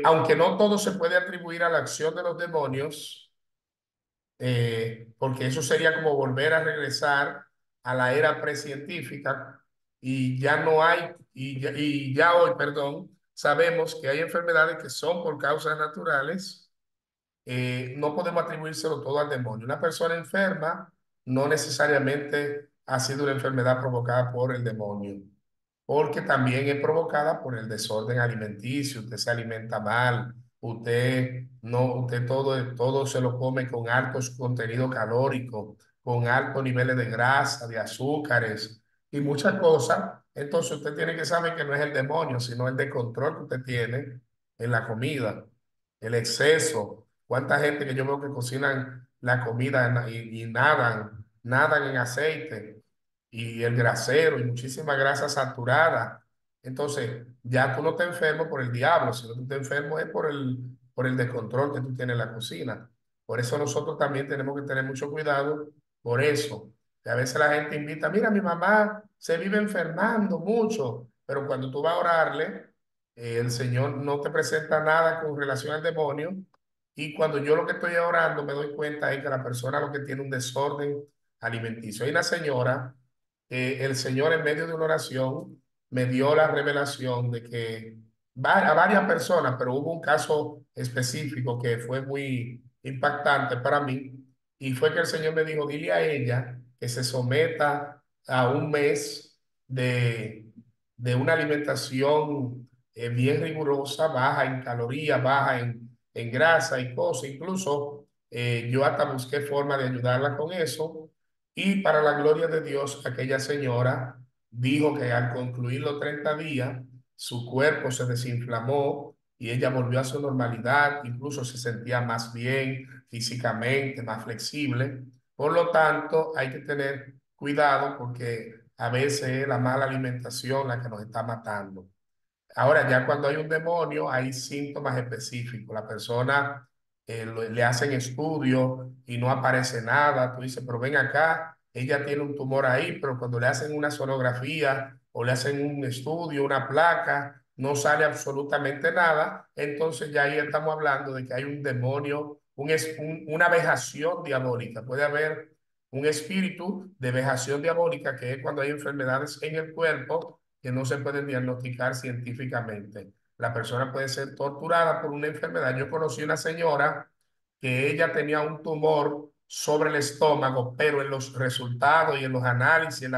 Aunque no todo se puede atribuir a la acción de los demonios, porque eso sería como volver a regresar a la era precientífica y ya no hay, y ya hoy, perdón, sabemos que hay enfermedades que son por causas naturales. No podemos atribuírselo todo al demonio. Una persona enferma no necesariamente ha sido una enfermedad provocada por el demonio, porque también es provocada por el desorden alimenticio. Usted se alimenta mal, usted todo se lo come con altos contenidos calóricos, con altos niveles de grasa, de azúcares y muchas cosas. Entonces usted tiene que saber que no es el demonio, sino el descontrol que usted tiene en la comida, el exceso. ¿Cuánta gente que yo veo que cocinan la comida y nadan en aceite y el grasero y muchísima grasa saturada? Entonces, ya tú no te enfermo por el diablo, sino tú te enfermo es por el descontrol que tú tienes en la cocina. Por eso nosotros también tenemos que tener mucho cuidado por eso. Que a veces la gente invita: mira, mi mamá se vive enfermando mucho, pero cuando tú vas a orarle, el Señor no te presenta nada con relación al demonio. Y cuando yo lo que estoy orando me doy cuenta es que la persona lo que tiene un desorden alimenticio. Hay una señora que el Señor en medio de una oración me dio la revelación de que a varias personas, pero hubo un caso específico que fue muy impactante para mí, y fue que el Señor me dijo: dile a ella que se someta a un mes de una alimentación bien rigurosa, baja en calorías, baja en grasa y cosas. Incluso yo hasta busqué forma de ayudarla con eso. Y para la gloria de Dios, aquella señora dijo que al concluir los 30 días, su cuerpo se desinflamó y ella volvió a su normalidad, incluso se sentía más bien físicamente, más flexible. Por lo tanto, hay que tener cuidado porque a veces es la mala alimentación la que nos está matando. Ahora, ya cuando hay un demonio, hay síntomas específicos. La persona le hacen estudios y no aparece nada. Tú dices: pero ven acá, ella tiene un tumor ahí, pero cuando le hacen una sonografía o le hacen un estudio, una placa, no sale absolutamente nada. Entonces ya ahí estamos hablando de que hay un demonio, una vejación diabólica. Puede haber un espíritu de vejación diabólica, que es cuando hay enfermedades en el cuerpo que no se pueden diagnosticar científicamente. La persona puede ser torturada por una enfermedad. Yo conocí una señora que ella tenía un tumor sobre el estómago, pero en los resultados y en los análisis,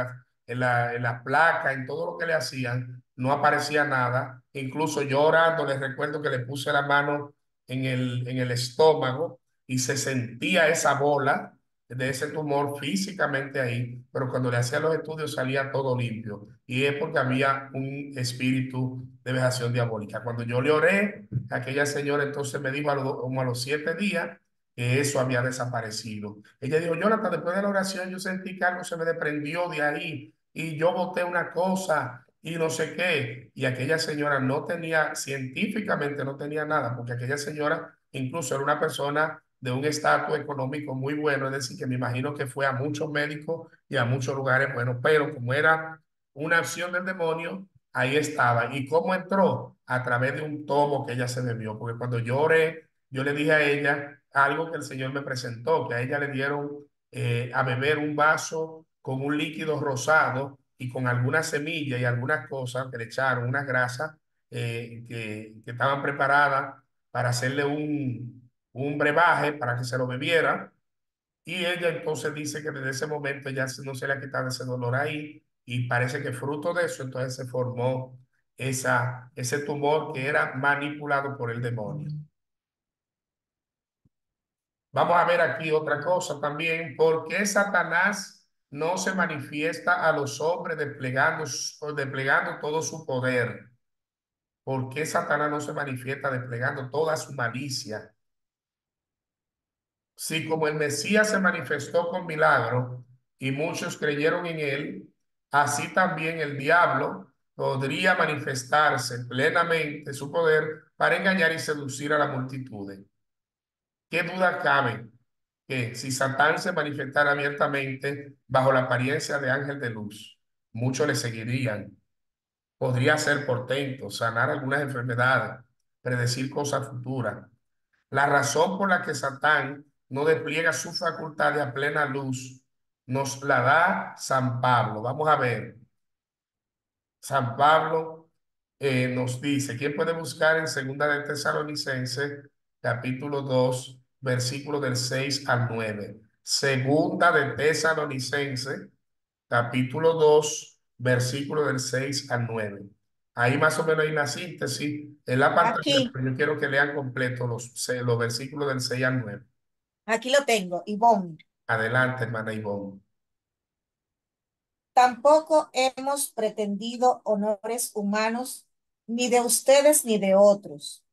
en la placa, en todo lo que le hacían, no aparecía nada. Incluso yo orando, les recuerdo que le puse la mano en el estómago y se sentía esa bola de ese tumor físicamente ahí, pero cuando le hacían los estudios salía todo limpio. Y es porque había un espíritu de vejación diabólica. Cuando yo le oré, aquella señora entonces me dijo como a los 7 días que eso había desaparecido. Ella dijo: Jonathan, después de la oración yo sentí que algo se me desprendió de ahí y yo boté una cosa y no sé qué. Y aquella señora no tenía, científicamente no tenía nada, porque aquella señora incluso era una persona de un estatus económico muy bueno, es decir, que me imagino que fue a muchos médicos y a muchos lugares buenos, pero como era una acción del demonio, ahí estaba. ¿Y cómo entró? A través de un tomo que ella se bebió, porque cuando yo oré, yo le dije a ella algo que el Señor me presentó, que a ella le dieron a beber un vaso con un líquido rosado y con algunas semillas y algunas cosas que le echaron, unas grasas que estaban preparadas para hacerle un brebaje para que se lo bebiera. Y ella entonces dice que desde ese momento ya no se le ha quitado ese dolor ahí y parece que fruto de eso entonces se formó ese tumor que era manipulado por el demonio. Vamos a ver aquí otra cosa también. ¿Por qué Satanás no se manifiesta a los hombres desplegando todo su poder? ¿Por qué Satanás no se manifiesta desplegando toda su malicia? Si como el Mesías se manifestó con milagro y muchos creyeron en él, así también el diablo podría manifestarse plenamente su poder para engañar y seducir a la multitud. ¿Qué duda cabe que si Satán se manifestara abiertamente bajo la apariencia de ángel de luz, muchos le seguirían? Podría ser portento, sanar algunas enfermedades, predecir cosas futuras. La razón por la que Satán no despliega su facultad a plena luz nos la da San Pablo. Vamos a ver. San Pablo nos dice, ¿quién puede buscar en Segunda de Tesalonicenses, capítulo 2, versículo del 6 al 9? Segunda de Tesalonicenses, capítulo 2, versículo del 6 al 9. Ahí más o menos hay una síntesis en la pantalla, Aquí, pero yo quiero que lean completo los versículos del 6 al 9. aquí lo tengo, Ivonne. Adelante, hermana Ivonne. Tampoco hemos pretendido honores humanos, ni de ustedes ni de otros,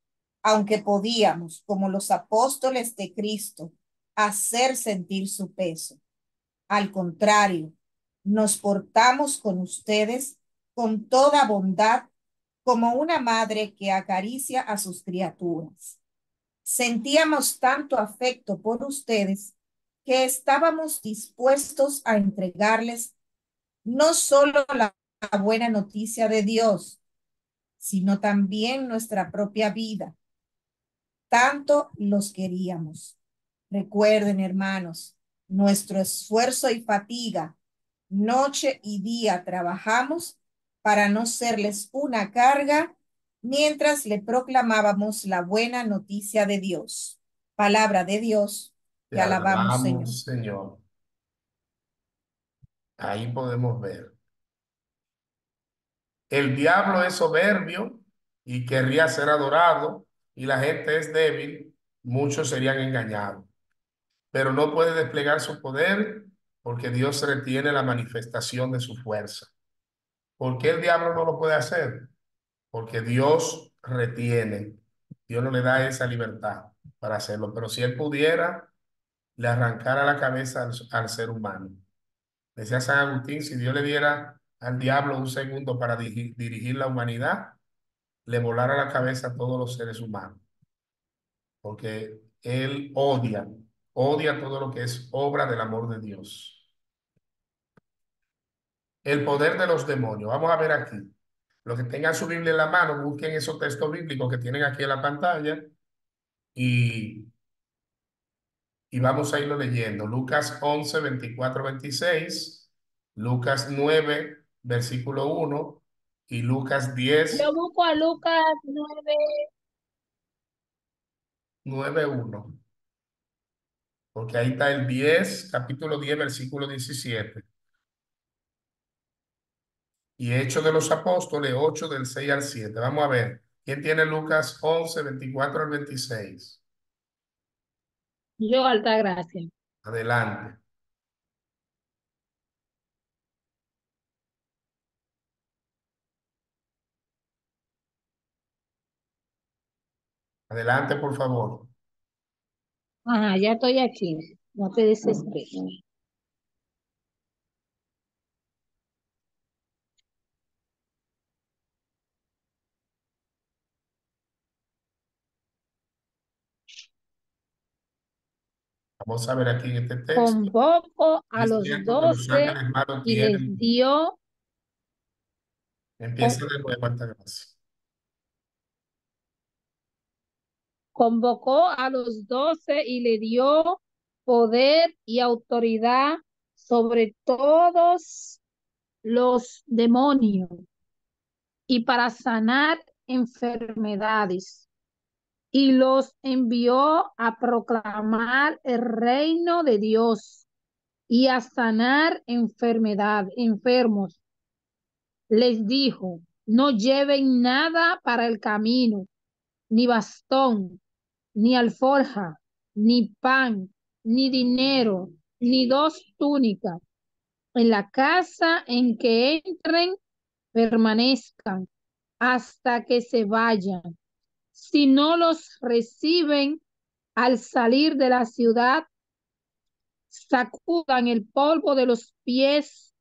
aunque podíamos, como los apóstoles de Cristo, hacer sentir su peso. Al contrario, nos portamos con ustedes con toda bondad, como una madre que acaricia a sus criaturas. Sentíamos tanto afecto por ustedes que estábamos dispuestos a entregarles no solo la buena noticia de Dios, sino también nuestra propia vida. Tanto los queríamos. Recuerden, hermanos, nuestro esfuerzo y fatiga, noche y día trabajamos para no serles una carga mientras le proclamábamos la buena noticia de Dios. Palabra de Dios, Te te alabamos, Señor. alabamos, Señor. Ahí podemos ver. El diablo es soberbio y querría ser adorado, y la gente es débil, muchos serían engañados. Pero no puede desplegar su poder porque Dios retiene la manifestación de su fuerza. ¿Por qué el diablo no lo puede hacer? Porque Dios retiene. Dios no le da esa libertad para hacerlo. Pero si él pudiera, le arrancara la cabeza al ser humano. Decía San Agustín, si Dios le diera al diablo un segundo para dirigir la humanidad, le volara la cabeza a todos los seres humanos. Porque él odia todo lo que es obra del amor de Dios. El poder de los demonios. Vamos a ver aquí. Los que tengan su Biblia en la mano, busquen esos textos bíblicos que tienen aquí en la pantalla y, y vamos a irlo leyendo. Lucas 11, 24, 26, Lucas 9, versículo 1 y Lucas 10, Yo busco a Lucas 9. 9, 1. Porque ahí está el 10, capítulo 10, versículo 17. Y Hechos de los Apóstoles 8 del 6 al 7. Vamos a ver. ¿Quién tiene Lucas 11, 24 al 26? Yo, alta gracia. Adelante. Adelante, por favor. Ajá, ya estoy aquí. No te desesperes. Vamos a ver aquí en este texto. Convoco a Es los cierto que los 12 ángeles malos y les tienen. dio, Empieza de nuevo, Altagracia. convocó a los 12 y le dio poder y autoridad sobre todos los demonios y para sanar enfermedades. Y los envió a proclamar el reino de Dios y a sanar enfermos. Les dijo, no lleven nada para el camino, ni bastón, ni alforja, ni pan, ni dinero, ni 2 túnicas. En la casa en que entren, permanezcan hasta que se vayan. Si no los reciben al salir de la ciudad, sacudan el polvo de los pies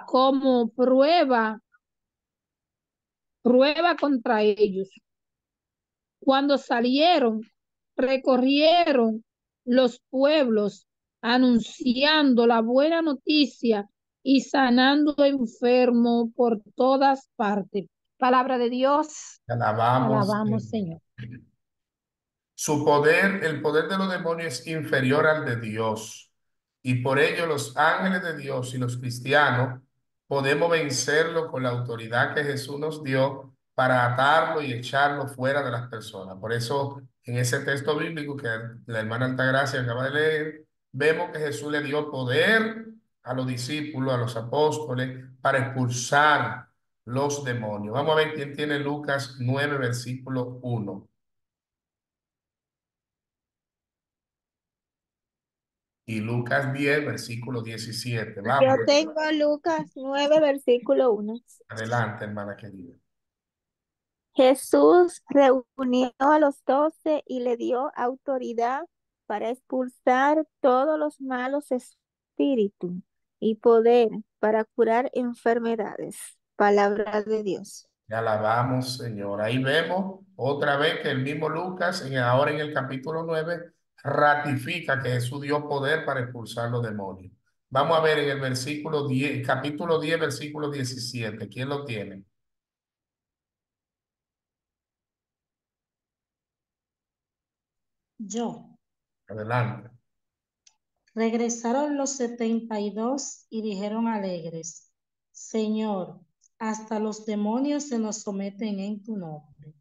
como prueba contra ellos. Cuando salieron, recorrieron los pueblos anunciando la buena noticia y sanando enfermos por todas partes. Palabra de Dios. Te alabamos, Alabamos, Señor. Señor. Su poder, el poder de los demonios es inferior al de Dios. Y por ello los ángeles de Dios y los cristianos podemos vencerlo con la autoridad que Jesús nos dio para atarlo y echarlo fuera de las personas. Por eso, en ese texto bíblico que la hermana Altagracia acaba de leer, vemos que Jesús le dio poder a los discípulos, a los apóstoles, para expulsar los demonios. Vamos a ver quién tiene Lucas 9, versículo 1. Y Lucas 10, versículo 17. Yo Vamos, tengo Lucas 9, versículo 1. adelante, hermana querida. Jesús reunió a los 12 y le dio autoridad para expulsar todos los malos espíritus y poder para curar enfermedades. Palabra de Dios. Te alabamos, Señor. Ahí vemos otra vez que el mismo Lucas, ahora en el capítulo 9, ratifica que Jesús dio poder para expulsar los demonios. Vamos a ver en el versículo 10, capítulo 10, versículo 17. ¿Quién lo tiene? Yo. Adelante. Regresaron los 72 y dijeron alegres, Señor, hasta los demonios se nos someten en tu nombre.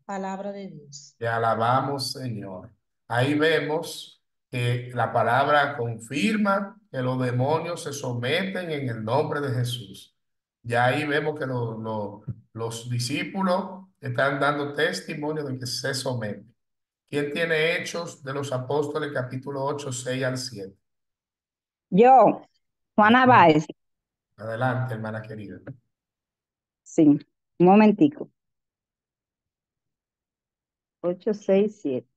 Palabra de Dios. Te alabamos, Señor. Ahí vemos que la palabra confirma que los demonios se someten en el nombre de Jesús. Ya ahí vemos que los discípulos están dando testimonio de que se someten. ¿Quién tiene Hechos de los Apóstoles, capítulo 8, 6 al 7? Yo, Juana Báez, Adelante, hermana querida. sí, un momentico. 8, 6, 7.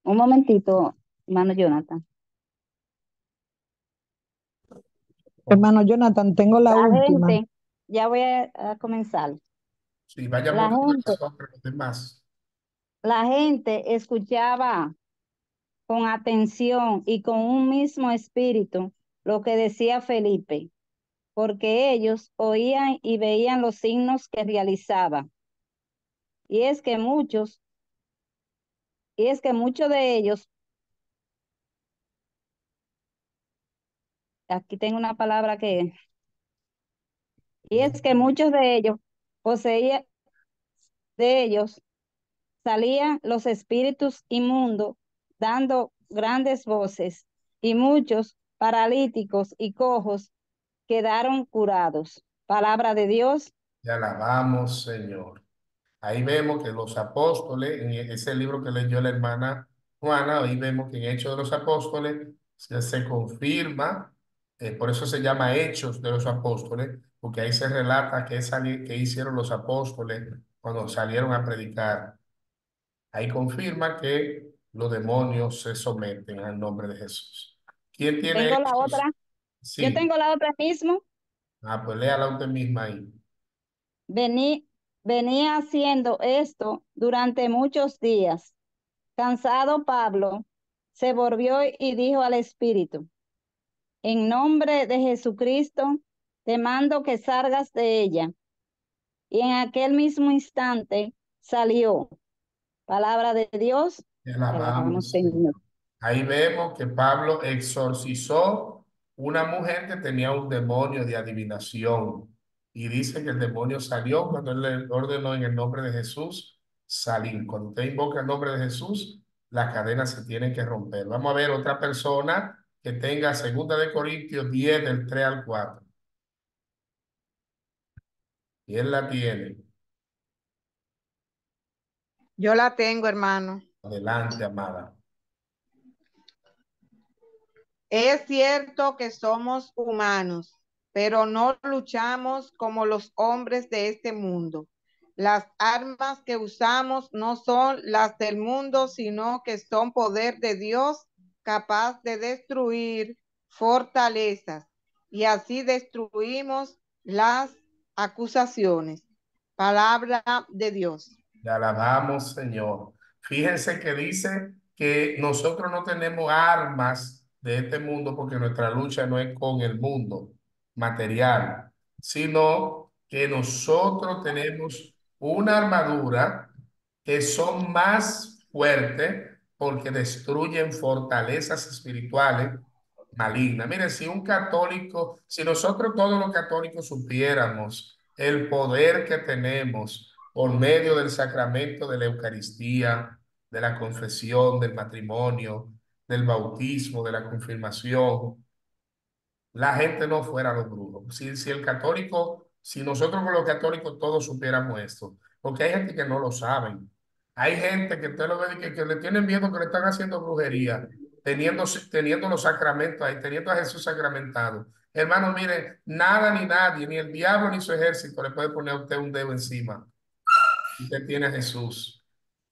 Un momentito, hermano Jonathan. Hermano Jonathan, tengo la última. Gente, ya voy a comenzar. Sí, vaya La poniendo gente, el nombre de los demás. la gente escuchaba con atención y con un mismo espíritu lo que decía Felipe, porque ellos oían y veían los signos que realizaba. Y es que muchos de ellos, aquí tengo una palabra y es que muchos de ellos poseían, de ellos salían los espíritus inmundos dando grandes voces, y muchos paralíticos y cojos quedaron curados. Palabra de Dios. Te alabamos, Señor. Ahí vemos que los apóstoles, en ese libro que leyó la hermana Juana, ahí vemos que en Hechos de los Apóstoles se confirma, por eso se llama Hechos de los Apóstoles, porque ahí se relata que hicieron los apóstoles cuando salieron a predicar. Ahí confirma que los demonios se someten al nombre de Jesús. ¿Quién tiene Tengo la Hechos? otra. Yo Sí. tengo la otra mismo. Ah, pues léala usted misma ahí. Venía haciendo esto durante muchos días. Cansado Pablo se volvió y dijo al Espíritu, en nombre de Jesucristo, te mando que salgas de ella. y en aquel mismo instante salió. Palabra de Dios, Te te alabamos, alabamos, Señor. Señor. Ahí vemos que Pablo exorcizó una mujer que tenía un demonio de adivinación. Y dice que el demonio salió cuando él le ordenó en el nombre de Jesús salir. Cuando usted invoca el nombre de Jesús, las cadenas se tienen que romper. Vamos a ver otra persona que tenga 2 Corintios 10 del 3 al 4. Y él la tiene. Yo la tengo, hermano. Adelante, amada. Es cierto que somos humanos, pero no luchamos como los hombres de este mundo. Las armas que usamos no son las del mundo, sino que son poder de Dios capaz de destruir fortalezas. Y así destruimos las acusaciones. Palabra de Dios. Te alabamos, Señor. Fíjense que dice que nosotros no tenemos armas de este mundo porque nuestra lucha no es con el mundo material, sino que nosotros tenemos una armadura que son más fuertes porque destruyen fortalezas espirituales maligna. Mire, si un católico, si nosotros todos los católicos supiéramos el poder que tenemos por medio del sacramento de la Eucaristía, de la confesión, del matrimonio, del bautismo, de la confirmación, la gente no fuera los brujos. Si el católico, si nosotros con los católicos todos supiéramos esto, porque hay gente que no lo saben. Hay gente que usted lo ve que le tienen miedo que le están haciendo brujería, teniendo los sacramentos ahí, teniendo a Jesús sacramentado. Hermano, mire, nada ni nadie, ni el diablo ni su ejército le puede poner a usted un dedo encima. Usted tiene a Jesús.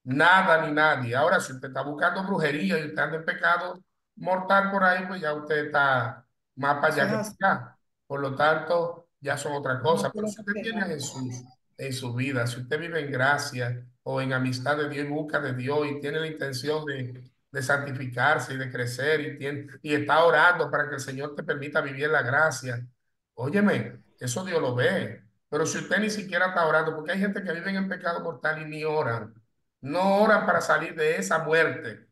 Nada ni nadie. Ahora, si usted está buscando brujería y usted anda en pecado mortal por ahí, pues ya usted está más para allá que para acá. Por lo tanto, ya son otra cosa. Pero si usted tiene a Jesús en su vida, si usted vive en gracia o en amistad de Dios y busca de Dios y tiene la intención de santificarse y de crecer y está orando para que el Señor te permita vivir la gracia, óyeme, eso Dios lo ve. Pero si usted ni siquiera está orando, porque hay gente que vive en pecado mortal y ni oran, no oran para salir de esa muerte,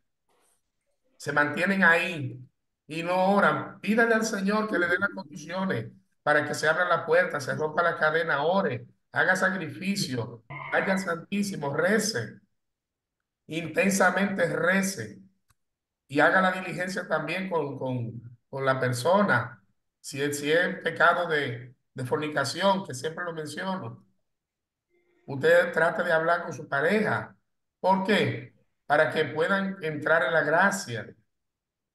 se mantienen ahí y no oran. Pídale al Señor que le dé las condiciones para que se abra la puerta, se rompa la cadena, ore, haga sacrificio, vaya al Santísimo, rece, intensamente rece y haga la diligencia también con la persona. Si es pecado de fornicación, que siempre lo menciono, usted trate de hablar con su pareja. ¿Por qué? Para que puedan entrar en la gracia.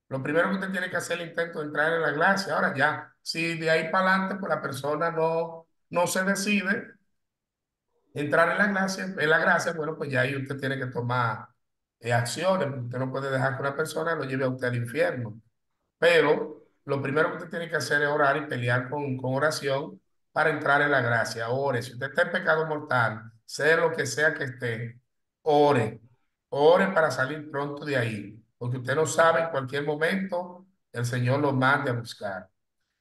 Lo primero que usted tiene que hacer es el intento de entrar en la gracia. Ahora ya, si de ahí para adelante, pues la persona no se decide entrar en la gracia, bueno, pues ya ahí usted tiene que tomar acciones. Usted no puede dejar que una persona lo lleve a usted al infierno. Pero lo primero que usted tiene que hacer es orar y pelear con oración para entrar en la gracia. Ore. Si usted está en pecado mortal, sea lo que sea que esté, ore. Ore para salir pronto de ahí. Porque usted no sabe en cualquier momento el Señor lo mande a buscar.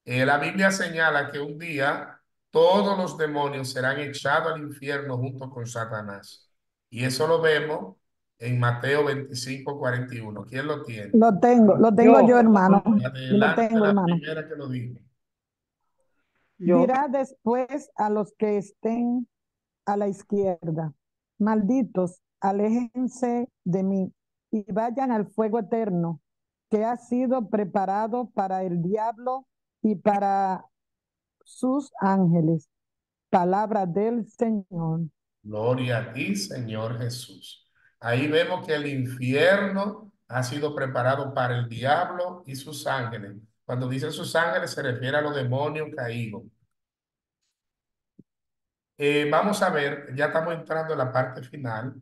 La Biblia señala que un día todos los demonios serán echados al infierno junto con Satanás. Y eso lo vemos en Mateo 25:41. ¿Quién lo tiene? Lo tengo yo, hermano. Lo Adelante, tengo, la hermano. primera que lo dijo. Dirá después a los que estén a la izquierda, malditos, aléjense de mí y vayan al fuego eterno que ha sido preparado para el diablo y para sus ángeles. Palabra del Señor. Gloria a ti, Señor Jesús. Ahí vemos que el infierno ha sido preparado para el diablo y sus ángeles. Cuando dice sus ángeles se refiere a los demonios caídos. Vamos a ver, ya estamos entrando en la parte final,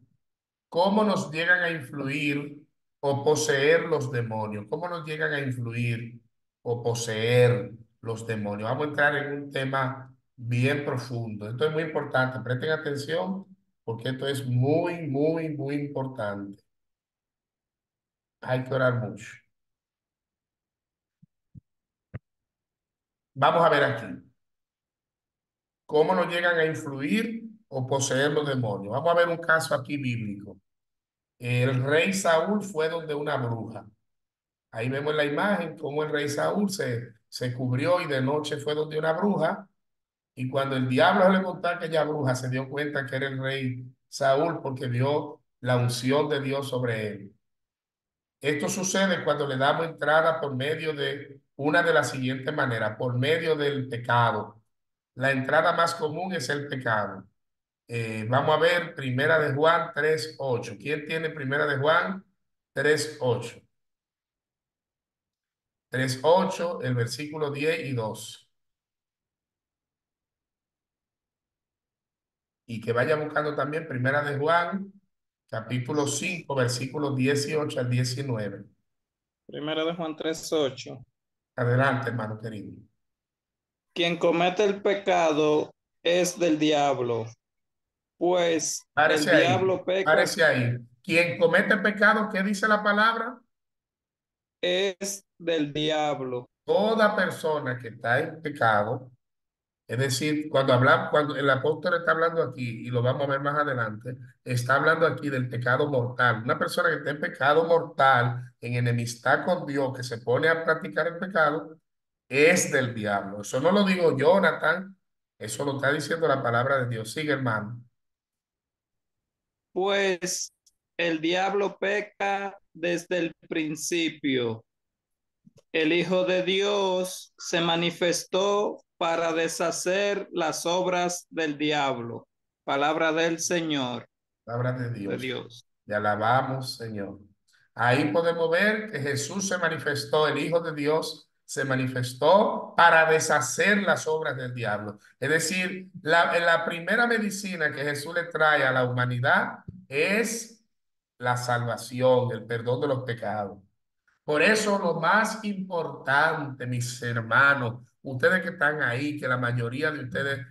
cómo nos llegan a influir o poseer los demonios, cómo nos llegan a influir o poseer los demonios. Vamos a entrar en un tema bien profundo. Esto es muy importante, presten atención porque esto es muy, muy, muy importante. Hay que orar mucho. Vamos a ver aquí. ¿Cómo nos llegan a influir o poseer los demonios. Vamos a ver un caso aquí bíblico. El rey Saúl fue donde una bruja. Ahí vemos la imagen cómo el rey Saúl se cubrió y de noche fue donde una bruja. Y cuando el diablo le contó a aquella bruja, se dio cuenta que era el rey Saúl porque vio la unción de Dios sobre él. Esto sucede cuando le damos entrada por medio de una de las siguientes maneras, por medio del pecado. La entrada más común es el pecado. Vamos a ver Primera de Juan 3:8. ¿Quién tiene Primera de Juan 3:8? 3:8, el versículo 10 y 2. Y que vaya buscando también Primera de Juan, capítulo 5, versículos 18 al 19. Primera de Juan 3:8. Adelante, hermano querido. Quien comete el pecado es del diablo, pues el Párese ahí, diablo peca, párese ahí. Quien comete pecado, ¿qué dice la palabra? es del diablo. Toda persona que está en pecado, es decir, cuando el apóstol está hablando aquí, y lo vamos a ver más adelante, está hablando aquí del pecado mortal. Una persona que está en pecado mortal, en enemistad con Dios, que se pone a practicar el pecado, es del diablo. Eso no lo digo yo, Natán, eso lo está diciendo la palabra de Dios. Sigue, hermano. Pues el diablo peca desde el principio. El Hijo de Dios se manifestó para deshacer las obras del diablo. Palabra del Señor. Palabra de De Dios. Dios. Te alabamos, Señor. Ahí podemos ver que Jesús se manifestó, el Hijo de Dios se manifestó para deshacer las obras del diablo. Es decir, la primera medicina que Jesús le trae a la humanidad es la salvación, el perdón de los pecados. Por eso lo más importante, mis hermanos, ustedes que están ahí, que la mayoría de ustedes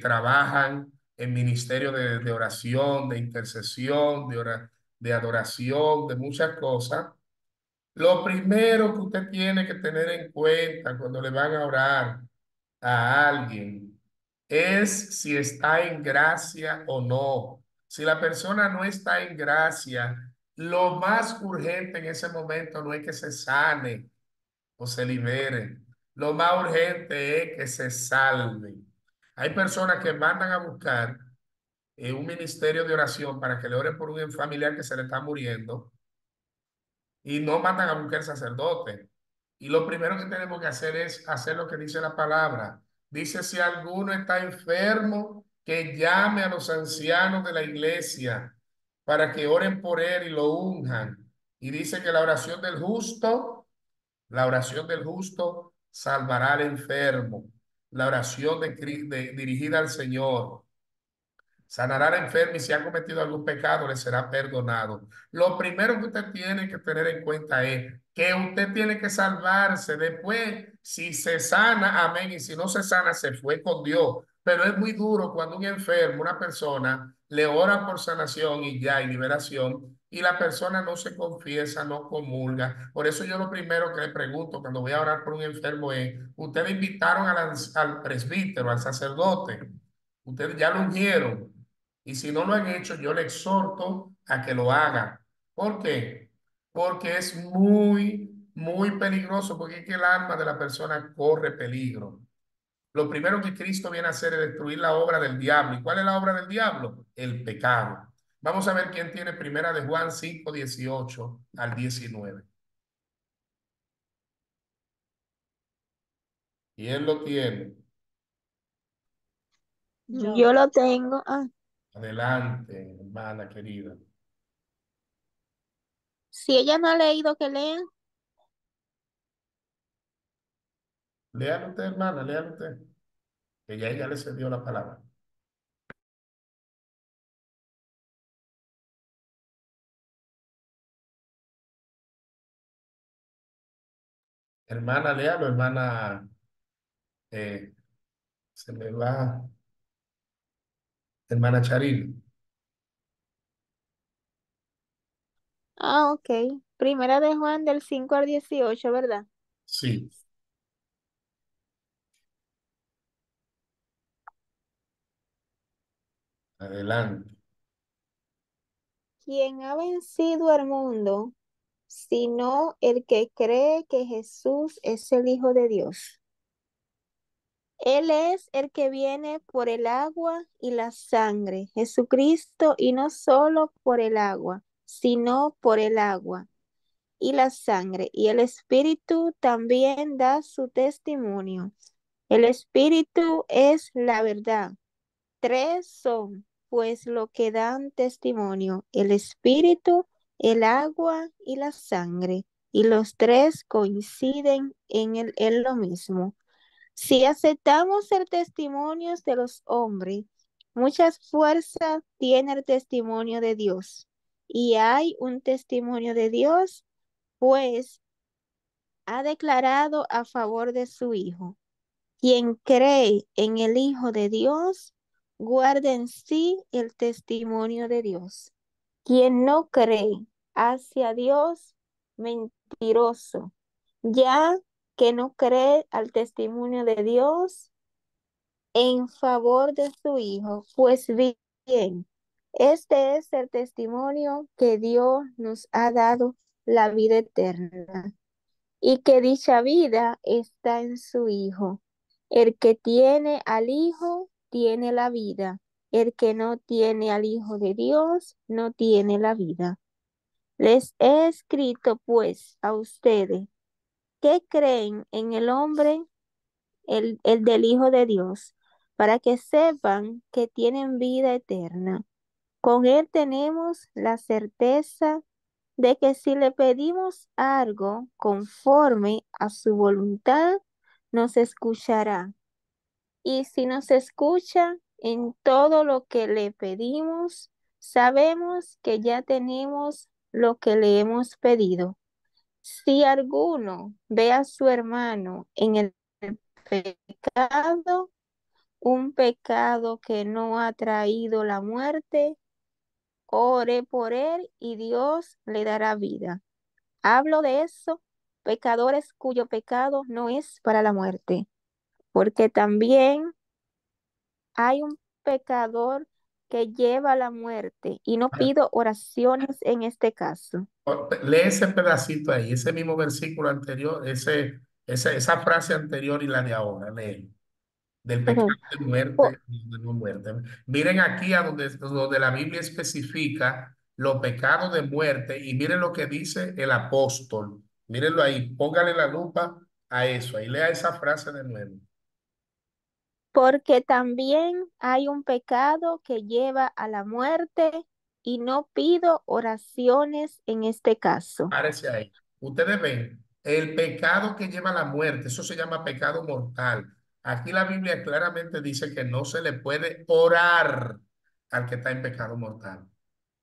trabajan en ministerio de oración, de intercesión, de adoración, de muchas cosas. Lo primero que usted tiene que tener en cuenta cuando le van a orar a alguien es si está en gracia o no. Si la persona no está en gracia, lo más urgente en ese momento no es que se sane o se libere. Lo más urgente es que se salve. Hay personas que mandan a buscar un ministerio de oración para que le oren por un familiar que se le está muriendo y no mandan a buscar sacerdote. Y lo primero que tenemos que hacer es hacer lo que dice la palabra. Dice, si alguno está enfermo, que llame a los ancianos de la iglesia para que oren por él y lo unjan. Y dice que la oración del justo salvará al enfermo. La oración dirigida al Señor sanará al enfermo y si ha cometido algún pecado le será perdonado. Lo primero que usted tiene que tener en cuenta es que usted tiene que salvarse. Después, si se sana, amén, y si no se sana, se fue con Dios. Pero es muy duro cuando un enfermo, una persona, le ora por sanación y ya hay liberación y la persona no se confiesa, no comulga. Por eso yo lo primero que le pregunto cuando voy a orar por un enfermo es, ¿ustedes invitaron al presbítero, al sacerdote? ¿Ustedes ya lo ungieron? Y si no lo han hecho, yo le exhorto a que lo hagan. ¿Por qué? Porque es muy peligroso, porque es que el alma de la persona corre peligro. Lo primero que Cristo viene a hacer es destruir la obra del diablo. ¿Y cuál es la obra del diablo? El pecado. Vamos a ver quién tiene Primera de Juan 5, 18 al 19. ¿Quién lo tiene? Yo lo tengo. Adelante, hermana querida. Si ella no ha leído, que lea. Léalo usted, hermana, léalo usted. Que ya ella le cedió la palabra. Hermana, léalo, hermana. Se me va. Hermana Charil. Ok. Primera de Juan del 5 al 18, ¿verdad? Sí. Adelante. ¿Quién ha vencido al mundo, sino el que cree que Jesús es el Hijo de Dios? Él es el que viene por el agua y la sangre, Jesucristo, y no solo por el agua, sino por el agua y la sangre. Y el Espíritu también da su testimonio. El Espíritu es la verdad. Tres son, pues, lo que dan testimonio: el Espíritu, el agua y la sangre. Y los tres coinciden en lo mismo. Si aceptamos el testimonio de los hombres, muchas fuerzas tiene el testimonio de Dios. Y hay un testimonio de Dios, pues ha declarado a favor de su Hijo. Quien cree en el Hijo de Dios, guarda en sí el testimonio de Dios. Quien no cree hacia Dios, mentiroso, ya que no cree al testimonio de Dios en favor de su Hijo. Pues bien, este es el testimonio que Dios nos ha dado, la vida eterna, y que dicha vida está en su Hijo. El que tiene al Hijo tiene la vida. El que no tiene al Hijo de Dios no tiene la vida. Les he escrito pues a ustedes que creen en el hombre, el del Hijo de Dios, para que sepan que tienen vida eterna. Con él tenemos la certeza de que si le pedimos algo conforme a su voluntad, nos escuchará. Y si nos escucha en todo lo que le pedimos, sabemos que ya tenemos lo que le hemos pedido. Si alguno ve a su hermano en el pecado, un pecado que no ha traído la muerte, ore por él y Dios le dará vida. Hablo de eso, pecadores cuyo pecado no es para la muerte, porque también hay un pecador que lleva a la muerte y no pido oraciones en este caso. Lee ese pedacito ahí, ese mismo versículo anterior, esa frase anterior y la de ahora, lee. Del pecado Ujú. de muerte y de no muerte. Miren aquí a donde la Biblia especifica los pecados de muerte y miren lo que dice el apóstol. Mírenlo ahí, póngale la lupa a eso, ahí lea esa frase de nuevo. Porque también hay un pecado que lleva a la muerte y no pido oraciones en este caso. Párese ahí. Ustedes ven, el pecado que lleva a la muerte, eso se llama pecado mortal. Aquí la Biblia claramente dice que no se le puede orar al que está en pecado mortal.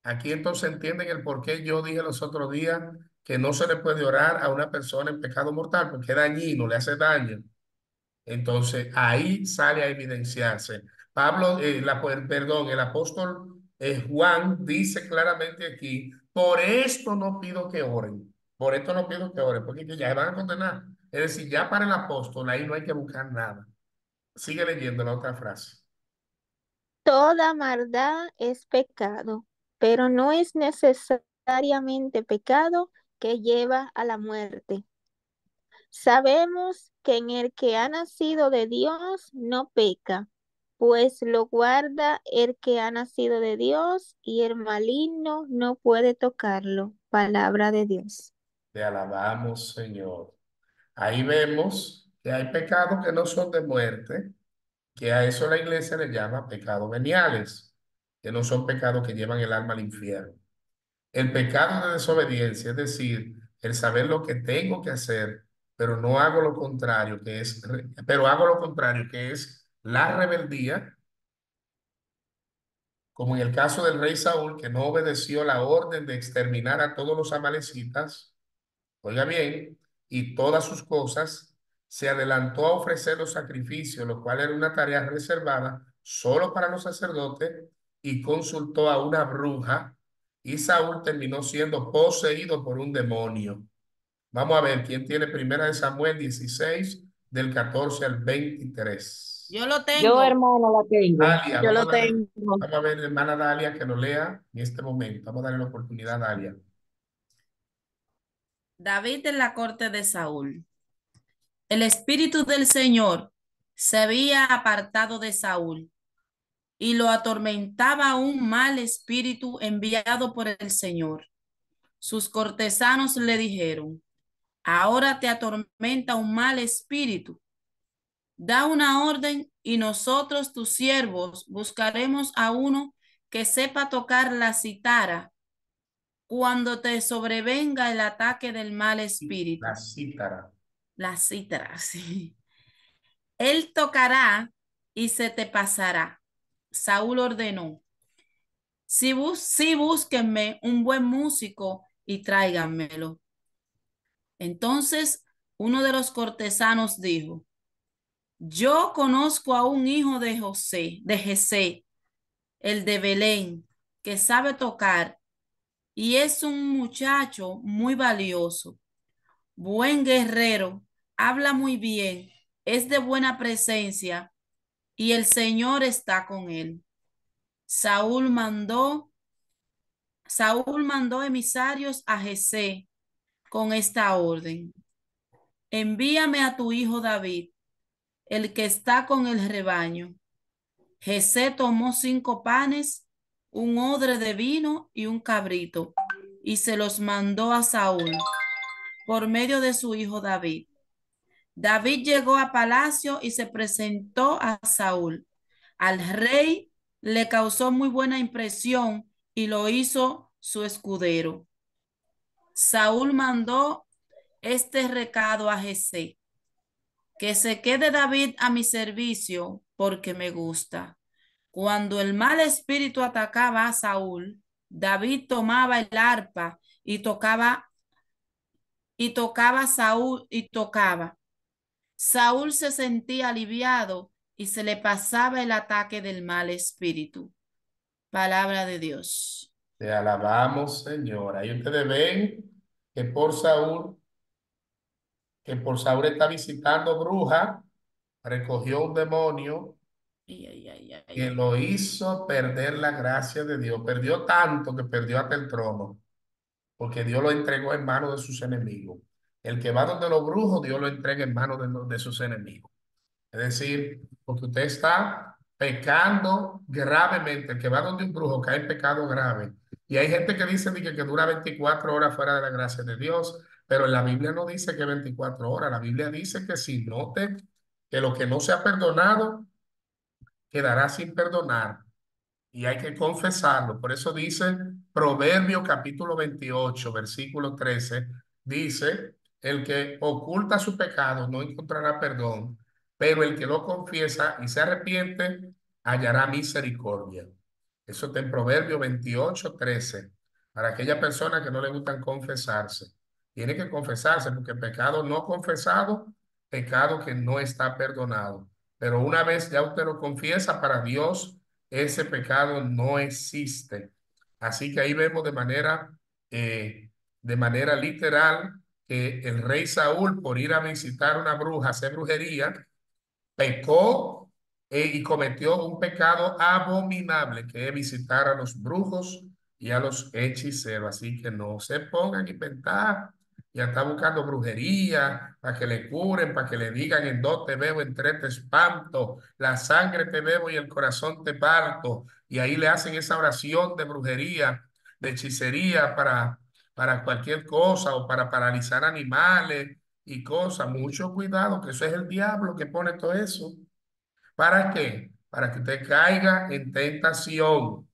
Aquí entonces entienden el por qué yo dije los otros días que no se le puede orar a una persona en pecado mortal porque es dañino, le hace daño. Entonces ahí sale a evidenciarse. Pablo, perdón, el apóstol Juan dice claramente aquí, por esto no pido que oren, por esto no pido que oren, porque ya van a condenar. Es decir, ya para el apóstol ahí no hay que buscar nada. Sigue leyendo la otra frase. Toda maldad es pecado, pero no es necesariamente pecado que lleva a la muerte. Sabemos que en el que ha nacido de Dios no peca, pues lo guarda el que ha nacido de Dios y el maligno no puede tocarlo. Palabra de Dios. Te alabamos, Señor. Ahí vemos que hay pecados que no son de muerte, que a eso la iglesia le llama pecados veniales, que no son pecados que llevan el alma al infierno. El pecado de desobediencia, es decir, el saber lo que tengo que hacer, pero no hago lo contrario, pero hago lo contrario, que es la rebeldía, como en el caso del rey Saúl, que no obedeció la orden de exterminar a todos los amalecitas. Oiga bien, y todas sus cosas, se adelantó a ofrecer los sacrificios, lo cual era una tarea reservada solo para los sacerdotes, y consultó a una bruja, y Saúl terminó siendo poseído por un demonio. Vamos a ver quién tiene primera de Samuel 16, del 14 al 23. Yo lo Yo, tengo. hermano, la tengo. Dalia, Yo vamos lo a darle, tengo. vamos a ver, hermana Dalia, que lo lea en este momento. Vamos a darle la oportunidad a Dalia. David en la corte de Saúl. El espíritu del Señor se había apartado de Saúl y lo atormentaba un mal espíritu enviado por el Señor. Sus cortesanos le dijeron: ahora te atormenta un mal espíritu. Da una orden y nosotros, tus siervos, buscaremos a uno que sepa tocar la cítara cuando te sobrevenga el ataque del mal espíritu. La cítara. La cítara, sí. Él tocará y se te pasará. Saúl ordenó: sí, búsquenme un buen músico y tráiganmelo. Entonces uno de los cortesanos dijo: yo conozco a un hijo de Jesé, el de Belén, que sabe tocar y es un muchacho muy valioso, buen guerrero, habla muy bien, es de buena presencia y el Señor está con él. Saúl mandó emisarios a Jesé con esta orden: envíame a tu hijo David, el que está con el rebaño. Jesé tomó 5 panes, un odre de vino y un cabrito, y se los mandó a Saúl por medio de su hijo David. David llegó a palacio y se presentó a Saúl. Al rey le causó muy buena impresión y lo hizo su escudero. Saúl mandó este recado a Jesé: que se quede David a mi servicio porque me gusta. Cuando el mal espíritu atacaba a Saúl, David tomaba el arpa y tocaba Saúl y tocaba. Saúl se sentía aliviado y se le pasaba el ataque del mal espíritu. Palabra de Dios. Te alabamos, Señor. Ahí ustedes ven que por Saúl está visitando bruja, recogió un demonio que lo hizo perder la gracia de Dios. Perdió tanto que perdió hasta el trono, porque Dios lo entregó en manos de sus enemigos. El que va donde los brujos, Dios lo entrega en manos de sus enemigos. Es decir, porque usted está pecando gravemente. El que va donde un brujo cae en pecado grave. Y hay gente que dice que dura 24 horas fuera de la gracia de Dios, pero en la Biblia no dice que 24 horas. La Biblia dice que si no que lo que no se ha perdonado quedará sin perdonar. Y hay que confesarlo. Por eso dice Proverbio capítulo 28, versículo 13, dice: el que oculta su pecado no encontrará perdón, pero el que lo confiesa y se arrepiente hallará misericordia. Eso está en Proverbio 28, 13. Para aquella persona que no le gustan confesarse, tiene que confesarse, porque pecado no confesado, pecado que no está perdonado. Pero una vez ya usted lo confiesa, para Dios ese pecado no existe. Así que ahí vemos de manera literal que el rey Saúl, por ir a visitar una bruja, hacer brujería, pecó y cometió un pecado abominable, que es visitar a los brujos y a los hechiceros. Así que no se pongan a inventar y a estar buscando brujería para que le curen, para que le digan: en dos te veo, en tres te espanto, la sangre te bebo y el corazón te parto. Y ahí le hacen esa oración de brujería, de hechicería para cualquier cosa, o para paralizar animales y cosas. Mucho cuidado, que eso es el diablo que pone todo eso. ¿Para qué? Para que usted caiga en tentación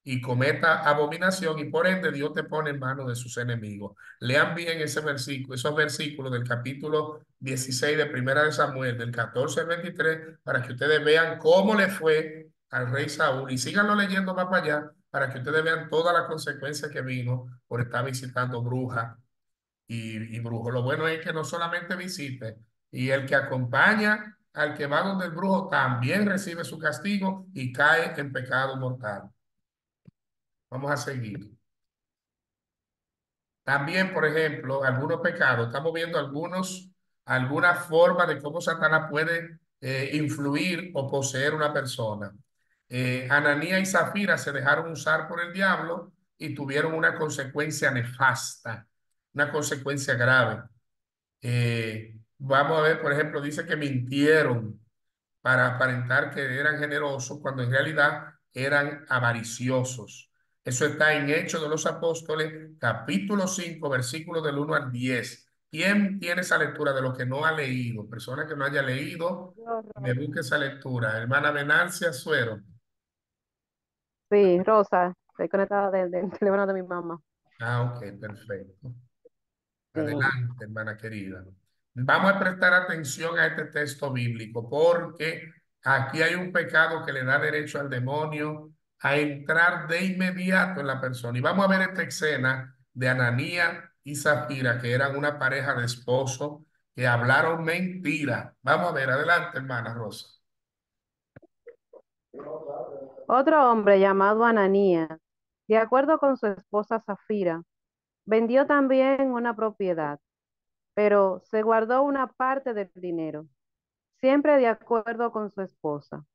y cometa abominación, y por ende Dios te pone en manos de sus enemigos. Lean bien ese versículo, esos versículos del capítulo 16 de Primera de Samuel, del 14 al 23, para que ustedes vean cómo le fue al rey Saúl, y síganlo leyendo más para allá, para que ustedes vean todas las consecuencias que vino por estar visitando brujas y brujo. Lo bueno es que no solamente visite, y el que acompaña al que va donde el brujo también recibe su castigo y cae en pecado mortal. Vamos a seguir. También, por ejemplo, algunos pecados. Estamos viendo algunas formas de cómo Satanás puede influir o poseer una persona. Ananías y Zafira se dejaron usar por el diablo y tuvieron una consecuencia nefasta, una consecuencia grave. Vamos a ver, por ejemplo, dice que mintieron para aparentar que eran generosos cuando en realidad eran avariciosos. Eso está en Hechos de los Apóstoles, capítulo 5, versículos del 1 al 10. ¿Quién tiene esa lectura de lo que no ha leído? Persona que no haya leído, me busque esa lectura. Hermana Venancia Suero. Sí, Rosa, estoy conectada del teléfono de mi mamá. Ah, ok, perfecto. Sí. Adelante, hermana querida. Vamos a prestar atención a este texto bíblico porque aquí hay un pecado que le da derecho al demonio a entrar de inmediato en la persona. Y vamos a ver esta escena de Ananías y Zafira, que eran una pareja de esposos que hablaron mentira. Vamos a ver, adelante, hermana Rosa. Otro hombre llamado Ananías, de acuerdo con su esposa Zafira, vendió también una propiedad, pero se guardó una parte del dinero, siempre de acuerdo con su esposa.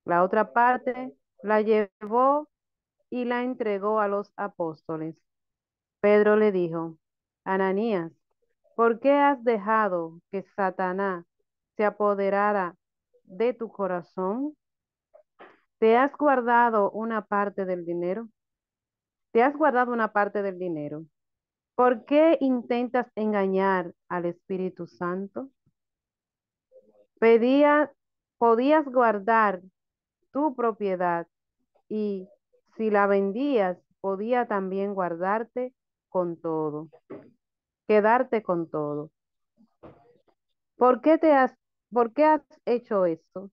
La otra parte la llevó y la entregó a los apóstoles. Pedro le dijo, Ananías, ¿por qué has dejado que Satanás se apoderara de tu corazón? ¿Te has guardado una parte del dinero? ¿Te has guardado una parte del dinero? ¿Por qué intentas engañar al Espíritu Santo? Pedía, podías guardar tu propiedad y si la vendías, podía también guardarte con todo, quedarte con todo. ¿Por qué por qué has hecho esto?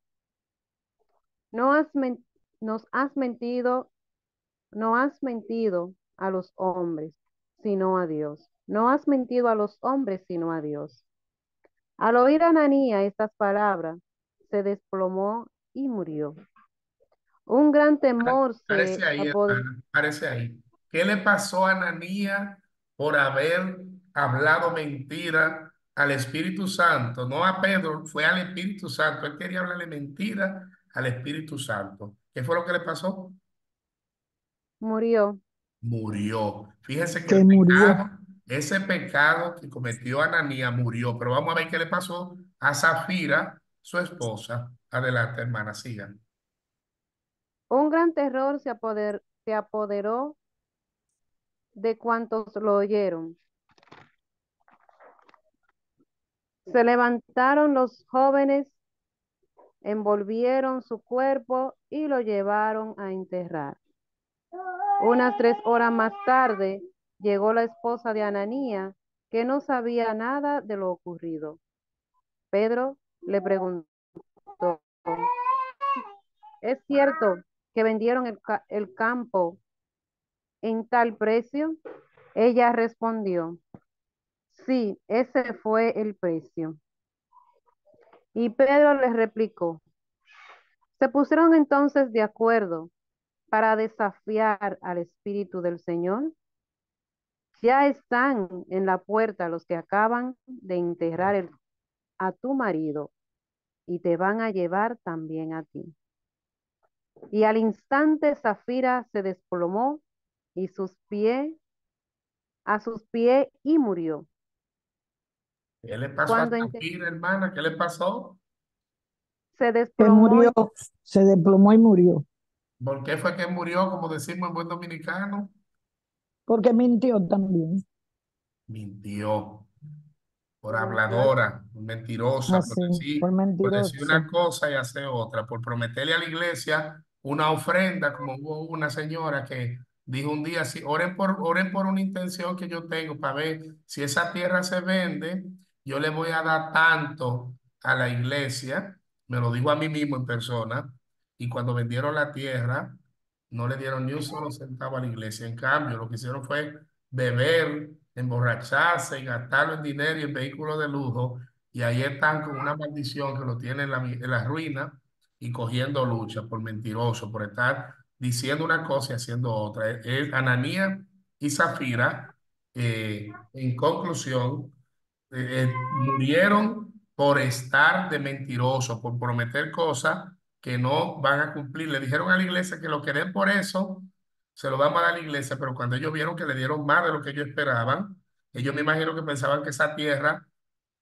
No has men- nos has mentido, no has mentido a los hombres, sino a Dios. No has mentido a los hombres, sino a Dios. Al oír Ananías estas palabras, se desplomó y murió. Un gran temor Parece se ahí, apoderó. hermana, parece ahí. ¿Qué le pasó a Ananías por haber hablado mentira al Espíritu Santo? No a Pedro, fue al Espíritu Santo. Él quería hablarle mentira al Espíritu Santo. ¿Qué fue lo que le pasó? Murió. Murió. Fíjense que Que el murió. pecado, ese pecado que cometió Ananías murió. Pero vamos a ver qué le pasó a Zafira, su esposa. Adelante, hermana, sigan. Un gran terror se apoderó de cuantos lo oyeron. Se levantaron los jóvenes, envolvieron su cuerpo y lo llevaron a enterrar. Unas 3 horas más tarde llegó la esposa de Ananías, que no sabía nada de lo ocurrido. Pedro le preguntó, ¿es cierto que vendieron el campo en tal precio? Ella respondió, sí, ese fue el precio. Y Pedro le replicó, se pusieron entonces de acuerdo para desafiar al Espíritu del Señor. Ya están en la puerta los que acaban de enterrar a tu marido y te van a llevar también a ti. Y al instante Zafira se desplomó y a sus pies y murió. ¿Qué le pasó a Cuando Zafira, hermana? ¿Qué le pasó? se Que desplomó murió, se desplomó y murió. ¿Por qué fue que murió, como decimos en buen dominicano? Porque mintió también. Mintió. Por mintió. habladora, por mentirosa, Así, por por decir una mentirosa. cosa y hacer otra, por prometerle a la iglesia una ofrenda, como hubo una señora que dijo un día, sí, oren por una intención que yo tengo para ver si esa tierra se vende, yo le voy a dar tanto a la iglesia, me lo dijo a mí mismo en persona, y cuando vendieron la tierra, no le dieron ni un solo centavo a la iglesia. En cambio, lo que hicieron fue beber, emborracharse y gastarlo en dinero y en vehículos de lujo. Y ahí están con una maldición que lo tiene en la ruina y cogiendo lucha por mentiroso, por estar diciendo una cosa y haciendo otra. Es Ananías y Zafira, en conclusión, murieron por estar de mentiroso, por prometer cosas que no van a cumplir. Le dijeron a la iglesia que lo que den por eso, se lo vamos a dar a la iglesia, pero cuando ellos vieron que le dieron más de lo que ellos esperaban, ellos me imagino que pensaban que esa tierra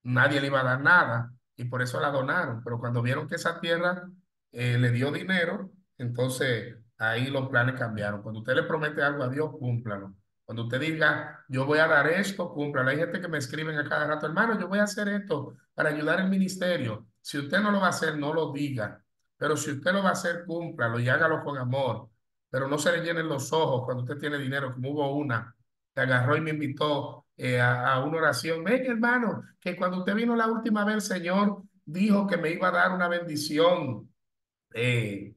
nadie le iba a dar nada y por eso la donaron. Pero cuando vieron que esa tierra le dio dinero, entonces ahí los planes cambiaron. Cuando usted le promete algo a Dios, cúmplalo. Cuando usted diga, yo voy a dar esto, cúmplalo. Hay gente que me escriben a cada rato, hermano, yo voy a hacer esto para ayudar al ministerio. Si usted no lo va a hacer, no lo diga. Pero si usted lo va a hacer, cúmplalo y hágalo con amor. Pero no se le llenen los ojos cuando usted tiene dinero, como hubo una que agarró y me invitó a una oración. Ven, hermano, que cuando usted vino la última vez, el Señor dijo que me iba a dar una bendición, eh,